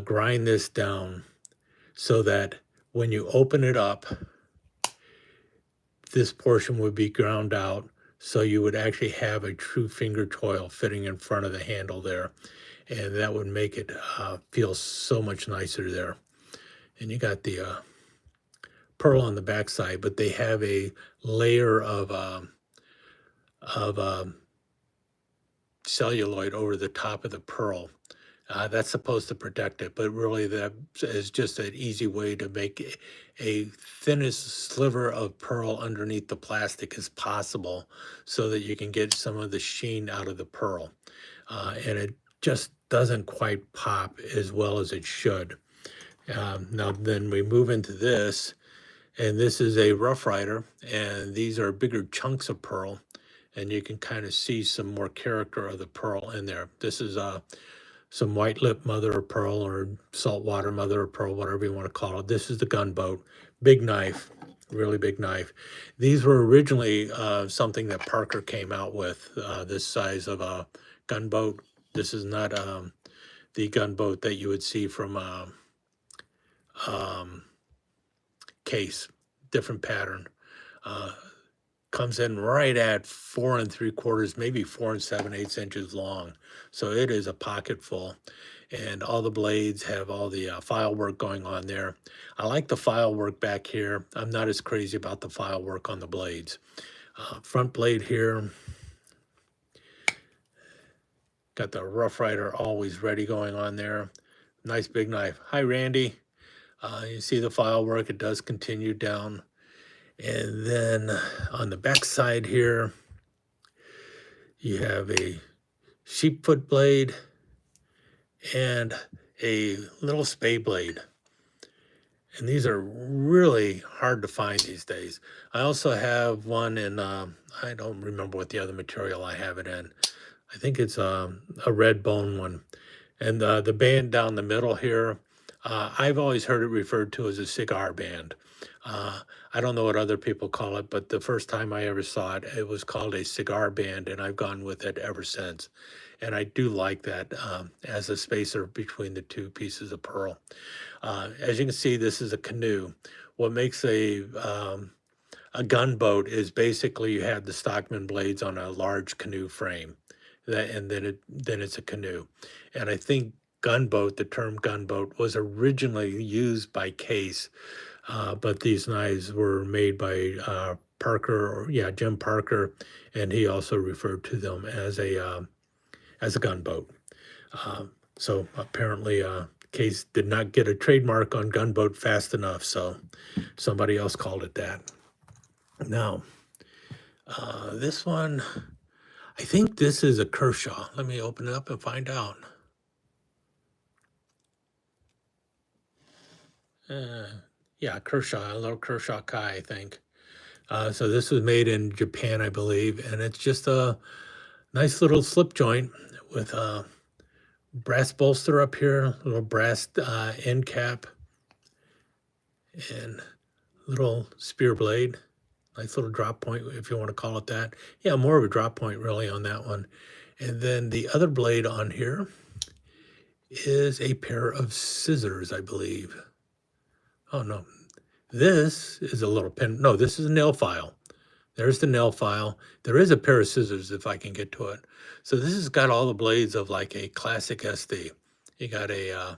grind this down so that when you open it up, this portion would be ground out, so you would actually have a true finger choil fitting in front of the handle there, and that would make it feel so much nicer there. And you got the pearl on the backside, but they have a layer of celluloid over the top of the pearl. That's supposed to protect it, but really that is just an easy way to make a thinnest sliver of pearl underneath the plastic as possible so that you can get some of the sheen out of the pearl. And it just doesn't quite pop as well as it should. Now then we move into this, and this is a Rough Rider, and these are bigger chunks of pearl, and you can kind of see some more character of the pearl in there. This is some white lip mother of pearl or saltwater mother of pearl, whatever you want to call it. This is the Gunboat. Big knife, really big knife. These were originally something that Parker came out with, this size of a Gunboat. This is not the Gunboat that you would see from Case, different pattern. Comes in right at 4 3/4, maybe 4 7/8 inches long. So it is a pocket full, and all the blades have all the file work going on there. I like the file work back here. I'm not as crazy about the file work on the blades. Front blade here, got the Rough Rider always ready going on there. Nice big knife. Hi, Randy. You see the file work, it does continue down. And then on the back side here, you have a sheepfoot blade and a little spay blade. And these are really hard to find these days. I also have one in, I don't remember what the other material I have it in. I think it's a red bone one. And the band down the middle here, I've always heard it referred to as a cigar band. I don't know what other people call it, but the first time I ever saw it, it was called a cigar band, and I've gone with it ever since. And I do like that as a spacer between the two pieces of pearl. As you can see, this is a canoe. What makes a Gunboat is basically you have the Stockman blades on a large canoe frame, and then it's a canoe. And I think Gunboat, the term Gunboat, was originally used by Case, but these knives were made by Jim Parker, and he also referred to them as a Gunboat. So apparently Case did not get a trademark on Gunboat fast enough, so somebody else called it that. Now, this one, I think this is a Kershaw. Let me open it up and find out. Yeah, Kershaw, a little Kershaw Kai, I think. So this was made in Japan, I believe, and it's just a nice little slip joint with a brass bolster up here, little brass end cap, and little spear blade. Nice little drop point, if you want to call it that. Yeah, more of a drop point really on that one. And then the other blade on here is a pair of scissors, I believe. Oh, no. This is a little pin. No, this is a nail file. There's the nail file. There is a pair of scissors if I can get to it. So this has got all the blades of like a classic SD. You got a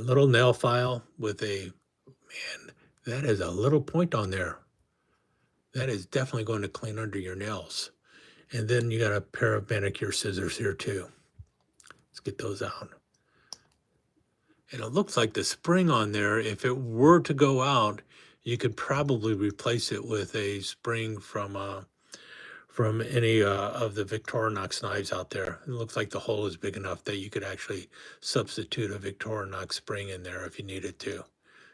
little nail file with a, man, that is a little point on there. That is definitely going to clean under your nails. And then you got a pair of manicure scissors here too. Let's get those out. And it looks like the spring on there, if it were to go out, you could probably replace it with a spring from any of the Victorinox knives out there. It looks like the hole is big enough that you could actually substitute a Victorinox spring in there if you needed to.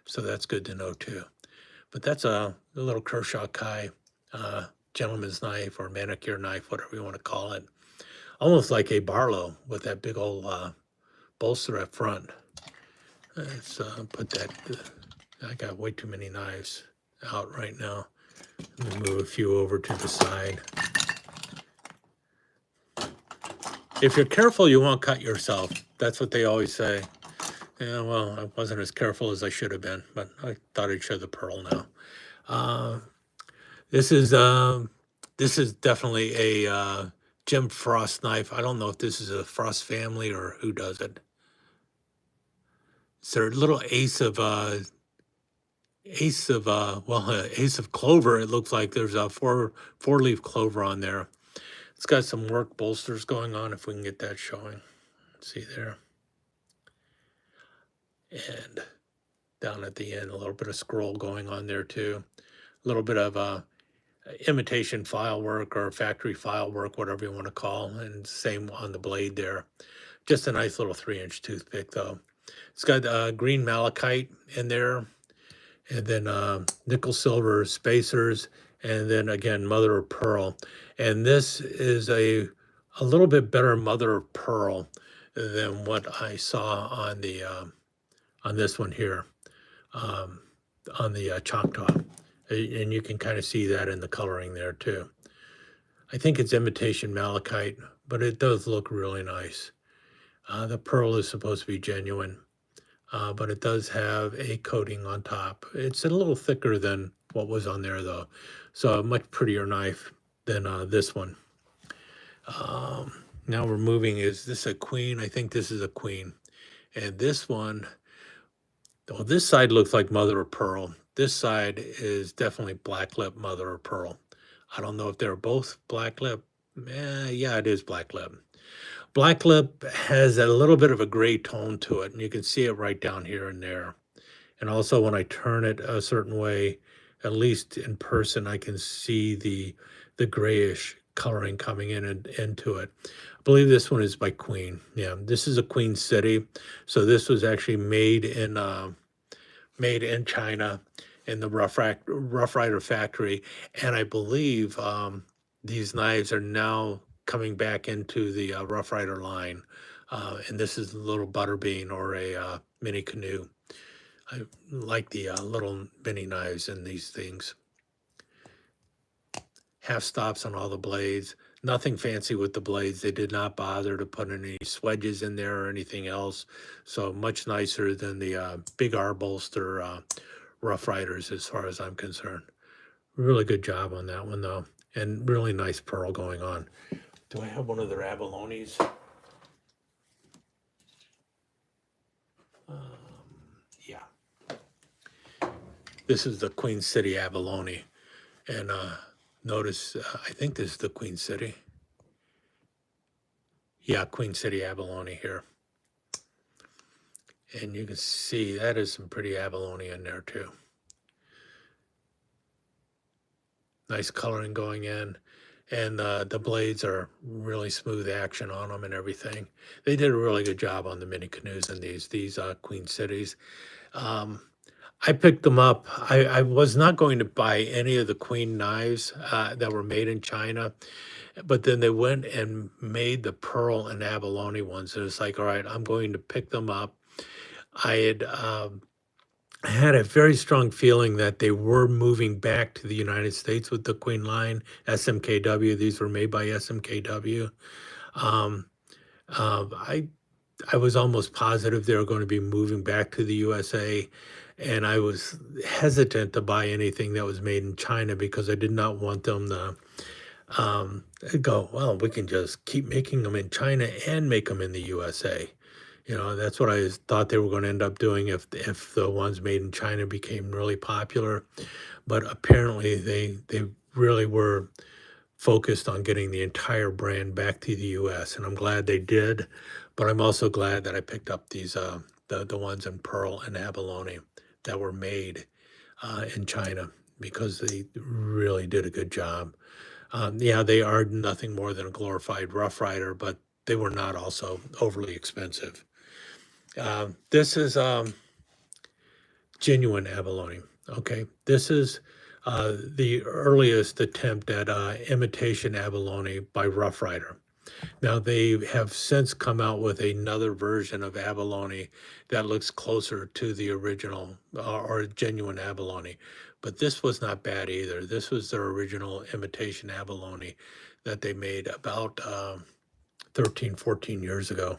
So that's good to know too. But that's a little Kershaw Kai gentleman's knife or manicure knife, whatever you want to call it. Almost like a Barlow with that big old bolster up front. Let's put that, I got way too many knives out right now. Let me move a few over to the side. If you're careful, you won't cut yourself. That's what they always say. Yeah, well, I wasn't as careful as I should have been, but I thought I'd show the Pearl now. This is definitely a Jim Frost knife. I don't know if this is a Frost family or who does it. It's their little ace of clover. It looks like there's a four-leaf clover on there. It's got some work bolsters going on, if we can get that showing. See there. And down at the end, a little bit of scroll going on there too. A little bit of imitation file work or factory file work, whatever you want to call, and same on the blade there. Just a nice little 3-inch toothpick though. It's got green malachite in there, and then nickel silver spacers, and then again mother of pearl. And this is a little bit better mother of pearl than what I saw on the on this one here, on the Choctaw. And you can kind of see that in the coloring there too. I think it's imitation malachite, but it does look really nice. The pearl is supposed to be genuine, but it does have a coating on top. It's a little thicker than what was on there though. So a much prettier knife than this one. Now we're moving, is this a queen? I think this is a queen. And this one, well, this side looks like mother of pearl. This side is definitely black lip mother of pearl. I don't know if they're both black lip. Yeah, it is black lip. Black lip has a little bit of a gray tone to it, and you can see it right down here and there. And also when I turn it a certain way, at least in person, I can see the grayish coloring coming in and into it. I believe this one is by Queen. Yeah, this is a Queen City. So this was actually made in China in the Rough Rider factory. And I believe these knives are now coming back into the Rough Rider line. And this is a little butterbean or a mini canoe. I like the little mini knives in these things. Half stops on all the blades. Nothing fancy with the blades. They did not bother to put any swedges in there or anything else. So much nicer than the big R bolster Rough Riders as far as I'm concerned. Really good job on that one though. And really nice pearl going on. Do I have one of their abalones? Yeah. This is the Queen City abalone. And notice, I think this is the Queen City. Yeah, Queen City abalone here. And you can see that is some pretty abalone in there too. Nice coloring going in. And the blades are really smooth action on them and everything. They did a really good job on the mini canoes and these Queen Cities. I picked them up. I was not going to buy any of the Queen knives that were made in China, but then they went and made the Pearl and Abalone ones. And it's like, all right, I'm going to pick them up. I had a very strong feeling that they were moving back to the United States with the Queen line, SMKW. These were made by SMKW. I was almost positive they were going to be moving back to the USA. and I was hesitant to buy anything that was made in China because I did not want them to go, well, we can just keep making them in China and make them in the USA. You know, that's what I thought they were going to end up doing if the ones made in China became really popular. But apparently they really were focused on getting the entire brand back to the US, and I'm glad they did. But I'm also glad that I picked up these the ones in Pearl and Abalone that were made in China because they really did a good job. Yeah, they are nothing more than a glorified Rough Rider, but they were not also overly expensive. This is genuine abalone. Okay, this is the earliest attempt at imitation abalone by Rough Rider. Now they have since come out with another version of abalone that looks closer to the original or genuine abalone, but this was not bad either. This was their original imitation abalone that they made about 13, 14 years ago.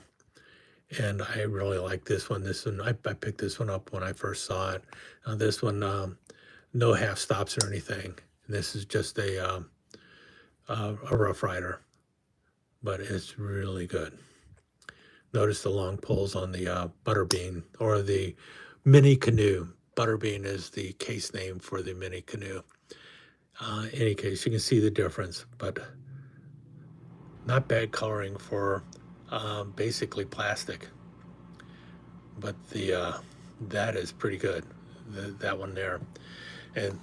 And I really like this one. This one, I picked this one up when I first saw it. This one, no half stops or anything. And this is just a Rough Rider, but it's really good. Notice the long poles on the Butterbean or the mini canoe. Butterbean is the case name for the mini canoe. Any case, you can see the difference, but not bad coloring for basically plastic. But the that is pretty good. That one there, and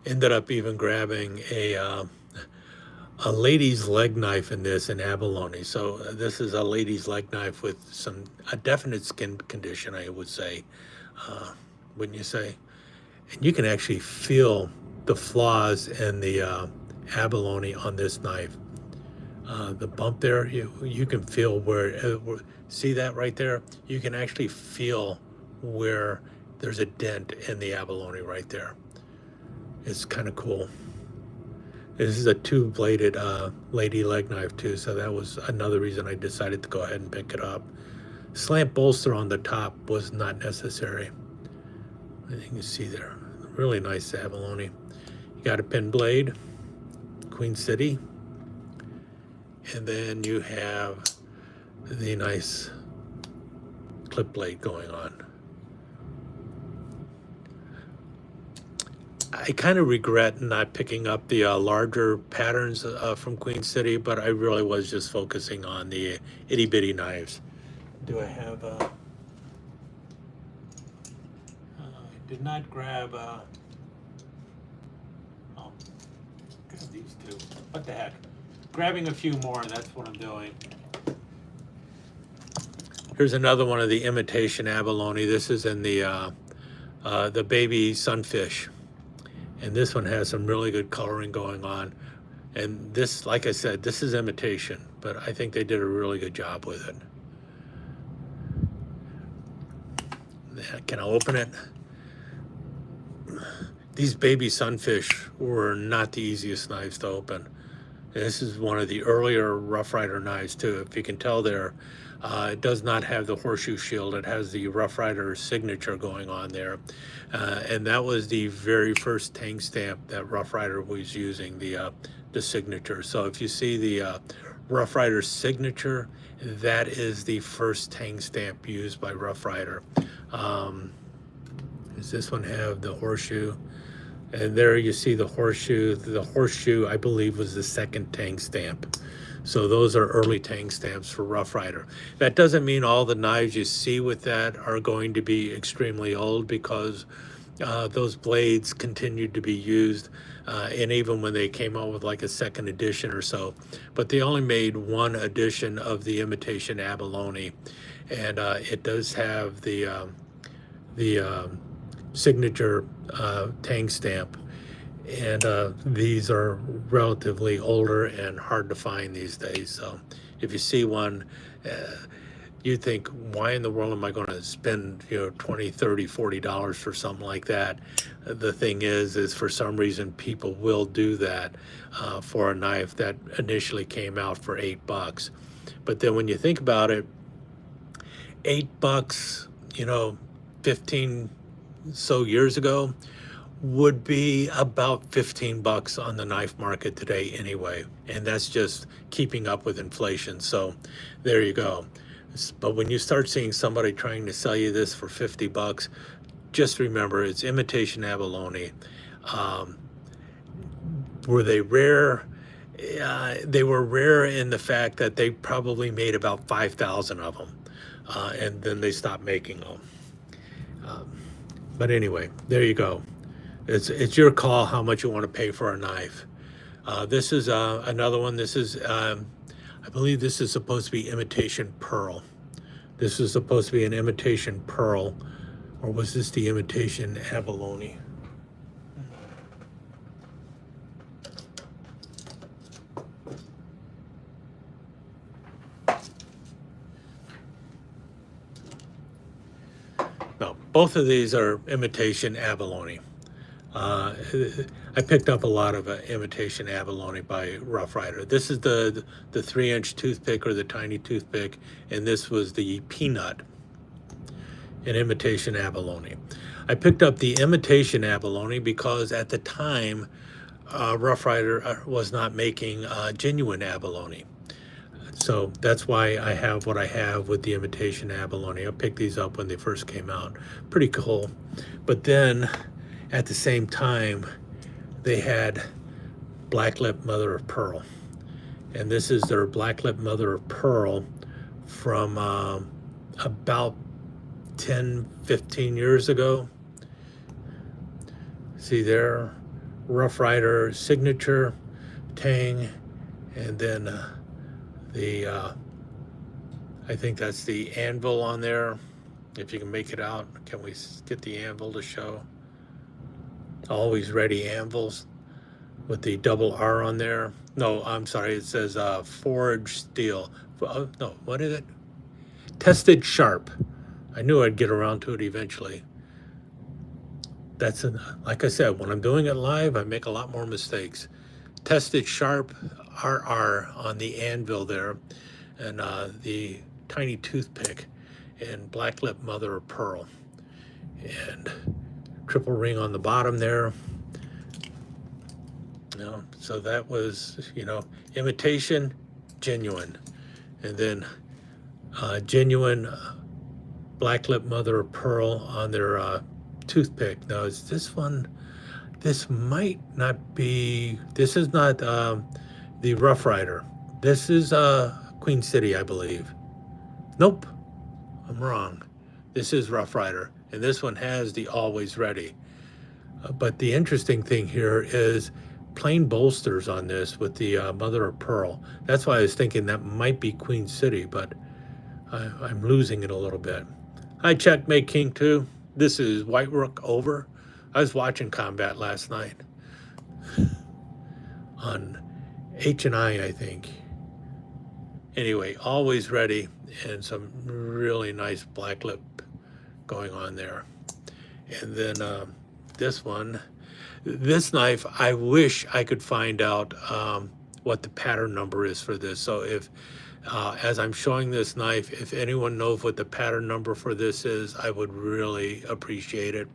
ended up even grabbing a lady's leg knife in this in abalone. So this is a lady's leg knife with a definite skin condition, I would say, wouldn't you say? And you can actually feel the flaws in the abalone on this knife. The bump there, you can feel where, see that right there? You can actually feel where there's a dent in the abalone right there. It's kind of cool. This is a two-bladed lady leg knife too, so that was another reason I decided to go ahead and pick it up. Slant bolster on the top was not necessary. You can see there, really nice abalone. You got a pin blade, Queen City, and then you have the nice clip blade going on. I kind of regret not picking up the larger patterns from Queen City, but I really was just focusing on the itty bitty knives. Do I have I did not grab oh, grab these two. What the heck? Grabbing a few more, that's what I'm doing. Here's another one of the imitation abalone. This is in the baby sunfish. And this one has some really good coloring going on. And this, like I said, this is imitation, but I think they did a really good job with it. Can I open it? These baby sunfish were not the easiest knives to open. This is one of the earlier Rough Rider knives too. If you can tell there, it does not have the horseshoe shield. It has the Rough Rider signature going on there. And that was the very first tang stamp that Rough Rider was using, the signature. So if you see the Rough Rider signature, that is the first tang stamp used by Rough Rider. Does this one have the horseshoe? And there you see the horseshoe. The horseshoe, I believe, was the second tang stamp. So those are early tang stamps for Rough Rider. That doesn't mean all the knives you see with that are going to be extremely old, because those blades continued to be used, and even when they came out with like a second edition or so. But they only made one edition of the imitation abalone, and it does have the signature tang stamp. And these are relatively older and hard to find these days. So if you see one, you think, why in the world am I going to spend, $20, $30, $40 for something like that? The thing is for some reason people will do that for a knife that initially came out for $8. But then when you think about it, $8, 15 so years ago would be about 15 bucks on the knife market today anyway, and that's just keeping up with inflation. So there you go. But when you start seeing somebody trying to sell you this for 50 bucks, just remember it's imitation abalone. Um, were they rare? They were rare in the fact that they probably made about 5,000 of them, and then they stopped making them. But anyway, there you go. It's your call how much you want to pay for a knife. This is another one. This is I believe this is supposed to be imitation pearl. This is supposed to be an imitation pearl, or was this the imitation abalone? No, both of these are imitation abalone. I picked up a lot of imitation abalone by Rough Rider. This is the 3-inch toothpick, or the tiny toothpick, and this was the peanut, an imitation abalone. I picked up the imitation abalone because at the time, Rough Rider was not making genuine abalone. So that's why I have what I have with the imitation abalone. I picked these up when they first came out. Pretty cool. But then at the same time, they had Blacklip Mother of Pearl. And this is their Blacklip Mother of Pearl from about 10, 15 years ago. See there, Rough Rider signature, tang, and then I think that's the anvil on there. If you can make it out, can we get the anvil to show? Always ready anvils with the double R on there. No, I'm sorry, it says forged steel. No, what is it? Tested sharp. I knew I'd get around to it eventually. That's like I said, when I'm doing it live, I make a lot more mistakes. Tested sharp RR on the anvil there, and the tiny toothpick, and Blacklip Mother of Pearl, and triple ring on the bottom there. So that was, imitation, genuine, and then genuine Blacklip Mother of Pearl on their toothpick. Now, is this one? This might not be. This is not the Rough Rider. This is Queen City, I believe. Nope, I'm wrong. This is Rough Rider, and this one has the Always Ready. But the interesting thing here is plain bolsters on this with the Mother of Pearl. That's why I was thinking that might be Queen City, but I'm losing it a little bit. Hi, Checkmate King 2. This is White Rook over. I was watching combat last night on H&I think. Anyway, Always Ready, and some really nice Blacklip going on there. And then this one, this knife, I wish I could find out what the pattern number is for this. So if, as I'm showing this knife, if anyone knows what the pattern number for this is, I would really appreciate it.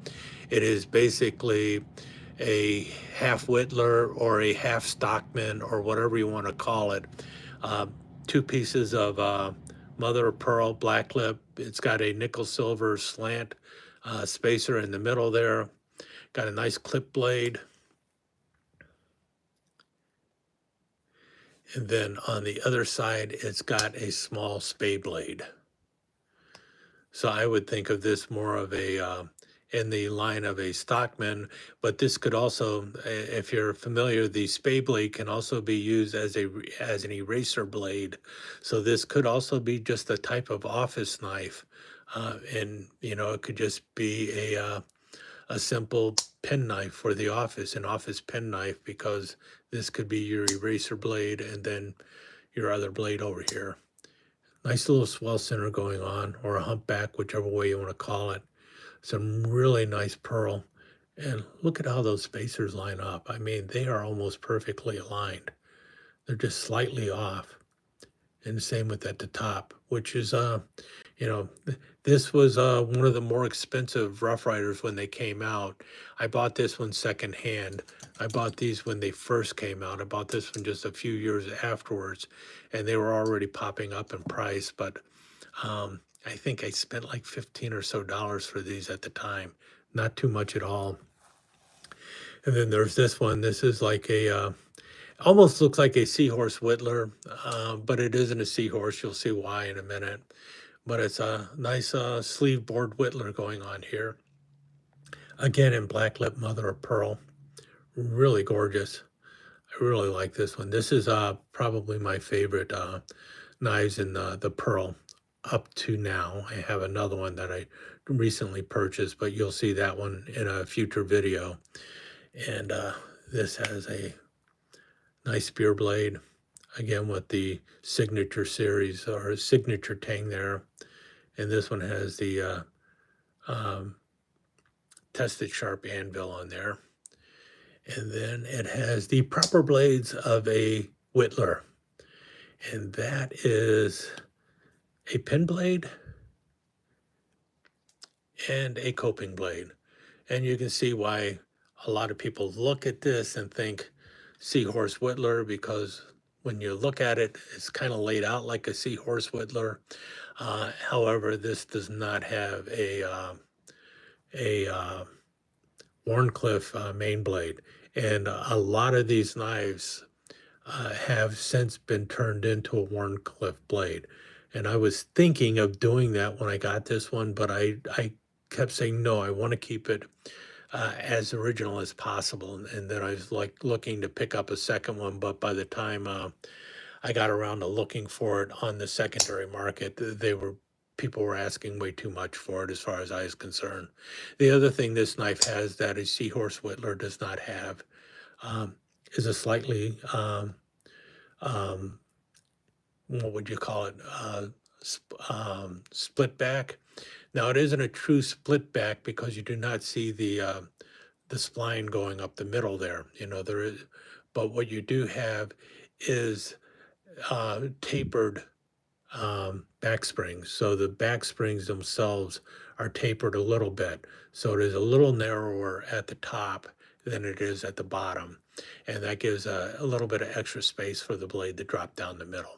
It is basically a half Whittler or a half Stockman, or whatever you want to call it. 2 pieces of Mother of Pearl Blacklip. It's got a nickel silver slant spacer in the middle there. Got a nice clip blade. And then on the other side, it's got a small spade blade. So I would think of this more of a, in the line of a Stockman, but this could also, if you're familiar, the spade blade can also be used as an eraser blade. So this could also be just a type of office knife. And, it could just be a simple pen knife for the office, an office pen knife, because this could be your eraser blade and then your other blade over here. Nice little swell center going on, or a humpback, whichever way you want to call it. Some really nice pearl. And look at how those spacers line up. I mean, they are almost perfectly aligned. They're just slightly off. and the same with at the top, which is, this was one of the more expensive Rough Riders when they came out. I bought this one secondhand. I bought these when they first came out. I bought this one just a few years afterwards, and they were already popping up in price. But I think I spent like 15 or so dollars for these at the time. Not too much at all. And then there's this one. This is like a almost looks like a seahorse whittler, but it isn't a seahorse. You'll see why in a minute. But it's a nice sleeve board whittler going on here. Again in black lip mother of pearl. Really gorgeous. I really like this one. This is probably my favorite knives in the pearl up to now. I have another one that I recently purchased, but you'll see that one in a future video. And this has a nice spear blade, again with the signature series or signature tang there. And this one has the tested sharp anvil on there. And then it has the proper blades of a whittler. And that is a pin blade and a coping blade. And you can see why a lot of people look at this and think seahorse whittler, because when you look at it, it's kind of laid out like a seahorse whittler. However, this does not have a Wharncliffe main blade. And a lot of these knives have since been turned into a Wharncliffe blade. And I was thinking of doing that when I got this one, but I kept saying, no, I want to keep it as original as possible. And then I was like looking to pick up a second one, but by the time I got around to looking for it on the secondary market, people were asking way too much for it as far as I was concerned. The other thing this knife has that a seahorse whittler does not have is a slightly, what would you call it, split back. Now it isn't a true split back because you do not see the spline going up the middle there. There is, but what you do have is tapered back springs. So the back springs themselves are tapered a little bit. So it is a little narrower at the top than it is at the bottom. And that gives a little bit of extra space for the blade to drop down the middle,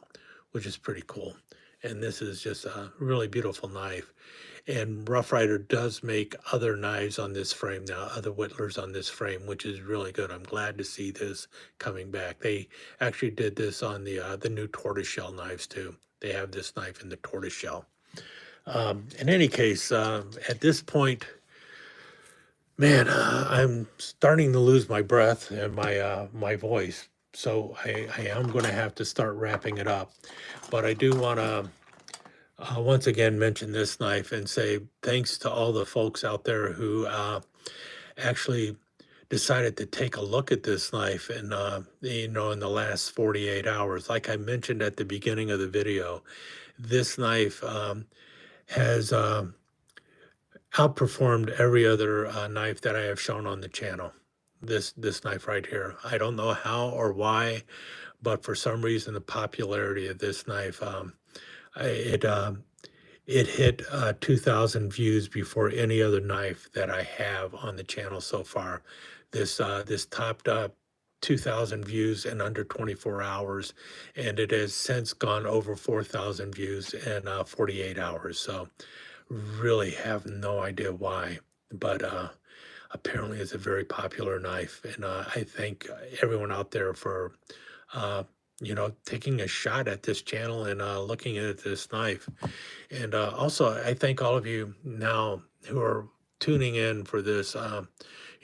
which is pretty cool. And this is just a really beautiful knife. And Rough Rider does make other knives on this frame now, other whittlers on this frame, which is really good. I'm glad to see this coming back. They actually did this on the new tortoiseshell knives too. They have this knife in the tortoiseshell. In any case, at this point, man, I'm starting to lose my breath and my voice. So I am going to have to start wrapping it up. But I do want to once again mention this knife and say thanks to all the folks out there who actually decided to take a look at this knife and in the last 48 hours. Like I mentioned at the beginning of the video, this knife has outperformed every other knife that I have shown on the channel. This knife right here. I don't know how or why, but for some reason the popularity of this knife, it hit 2,000 views before any other knife that I have on the channel so far. This topped up 2,000 views in under 24 hours, and it has since gone over 4,000 views in 48 hours. So really have no idea why, but apparently it's a very popular knife. And I thank everyone out there for taking a shot at this channel and looking at this knife. And also, I thank all of you now who are tuning in for this.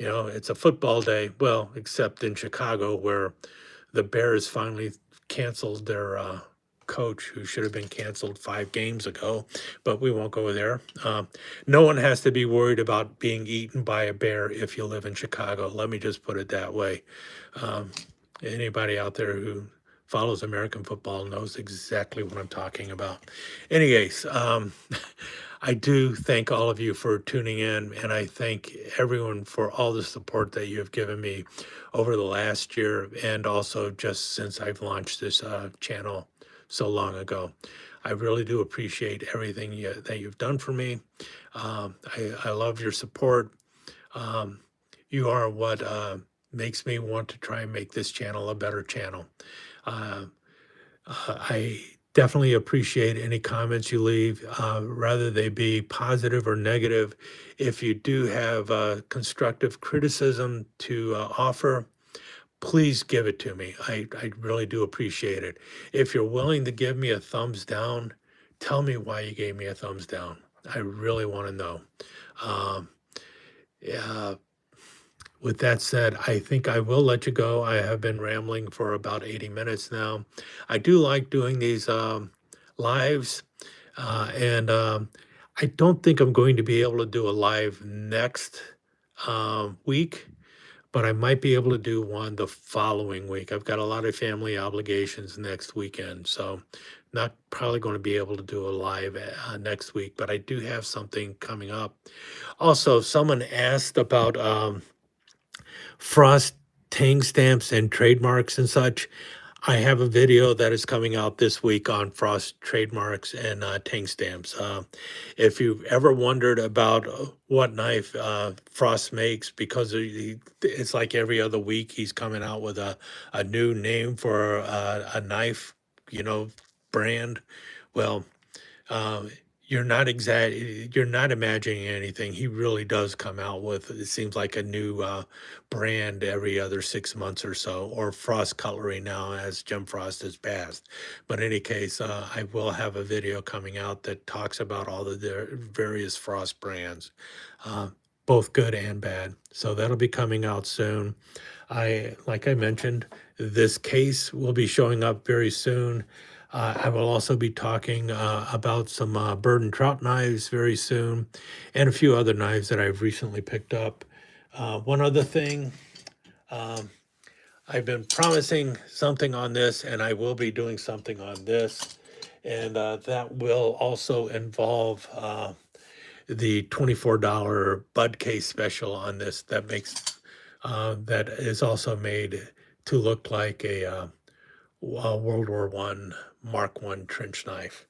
It's a football day, well, except in Chicago, where the Bears finally canceled their coach, who should have been canceled 5 games ago, but we won't go there. No one has to be worried about being eaten by a bear if you live in Chicago. Let me just put it that way. Anybody out there who follows American football knows exactly what I'm talking about. Anyways, I do thank all of you for tuning in, and I thank everyone for all the support that you have given me over the last year, and also just since I've launched this channel so long ago. I really do appreciate everything that you've done for me. I love your support. Um, you are what makes me want to try and make this channel a better channel. Uh, I definitely appreciate any comments you leave, rather they be positive or negative. If you do have constructive criticism to offer, please give it to me. I really do appreciate it. If you're willing to give me a thumbs down, tell me why you gave me a thumbs down. I really want to know. Um, yeah, with that said, I think I will let you go. I have been rambling for about 80 minutes now. I do like doing these lives, and I don't think I'm going to be able to do a live next week, but I might be able to do one the following week. I've got a lot of family obligations next weekend, so not probably going to be able to do a live next week, but I do have something coming up. Also, someone asked about Frost tang stamps and trademarks and such. I have a video that is coming out this week on Frost trademarks and tang stamps. If you've ever wondered about what knife Frost makes, because it's like every other week he's coming out with a new name for a knife, you know, brand. Well, um, you're not imagining anything. He really does come out with, it seems like, a new brand every other 6 months or so, or Frost Cutlery now as Jim Frost has passed. But in any case, I will have a video coming out that talks about all of the various Frost brands, uh, both good and bad. So that'll be coming out soon. Like I mentioned, this case will be showing up very soon. I will also be talking about some bird and trout knives very soon, and a few other knives that I've recently picked up. One other thing, um, I've been promising something on this, and I will be doing something on this, and that will also involve the $24 bud case special on this. That is also made to look like a World War One Mark One trench knife.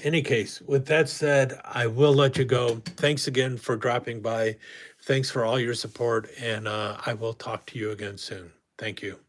Any case, with that said, I will let you go. Thanks again for dropping by. Thanks for all your support, and I will talk to you again soon. Thank you.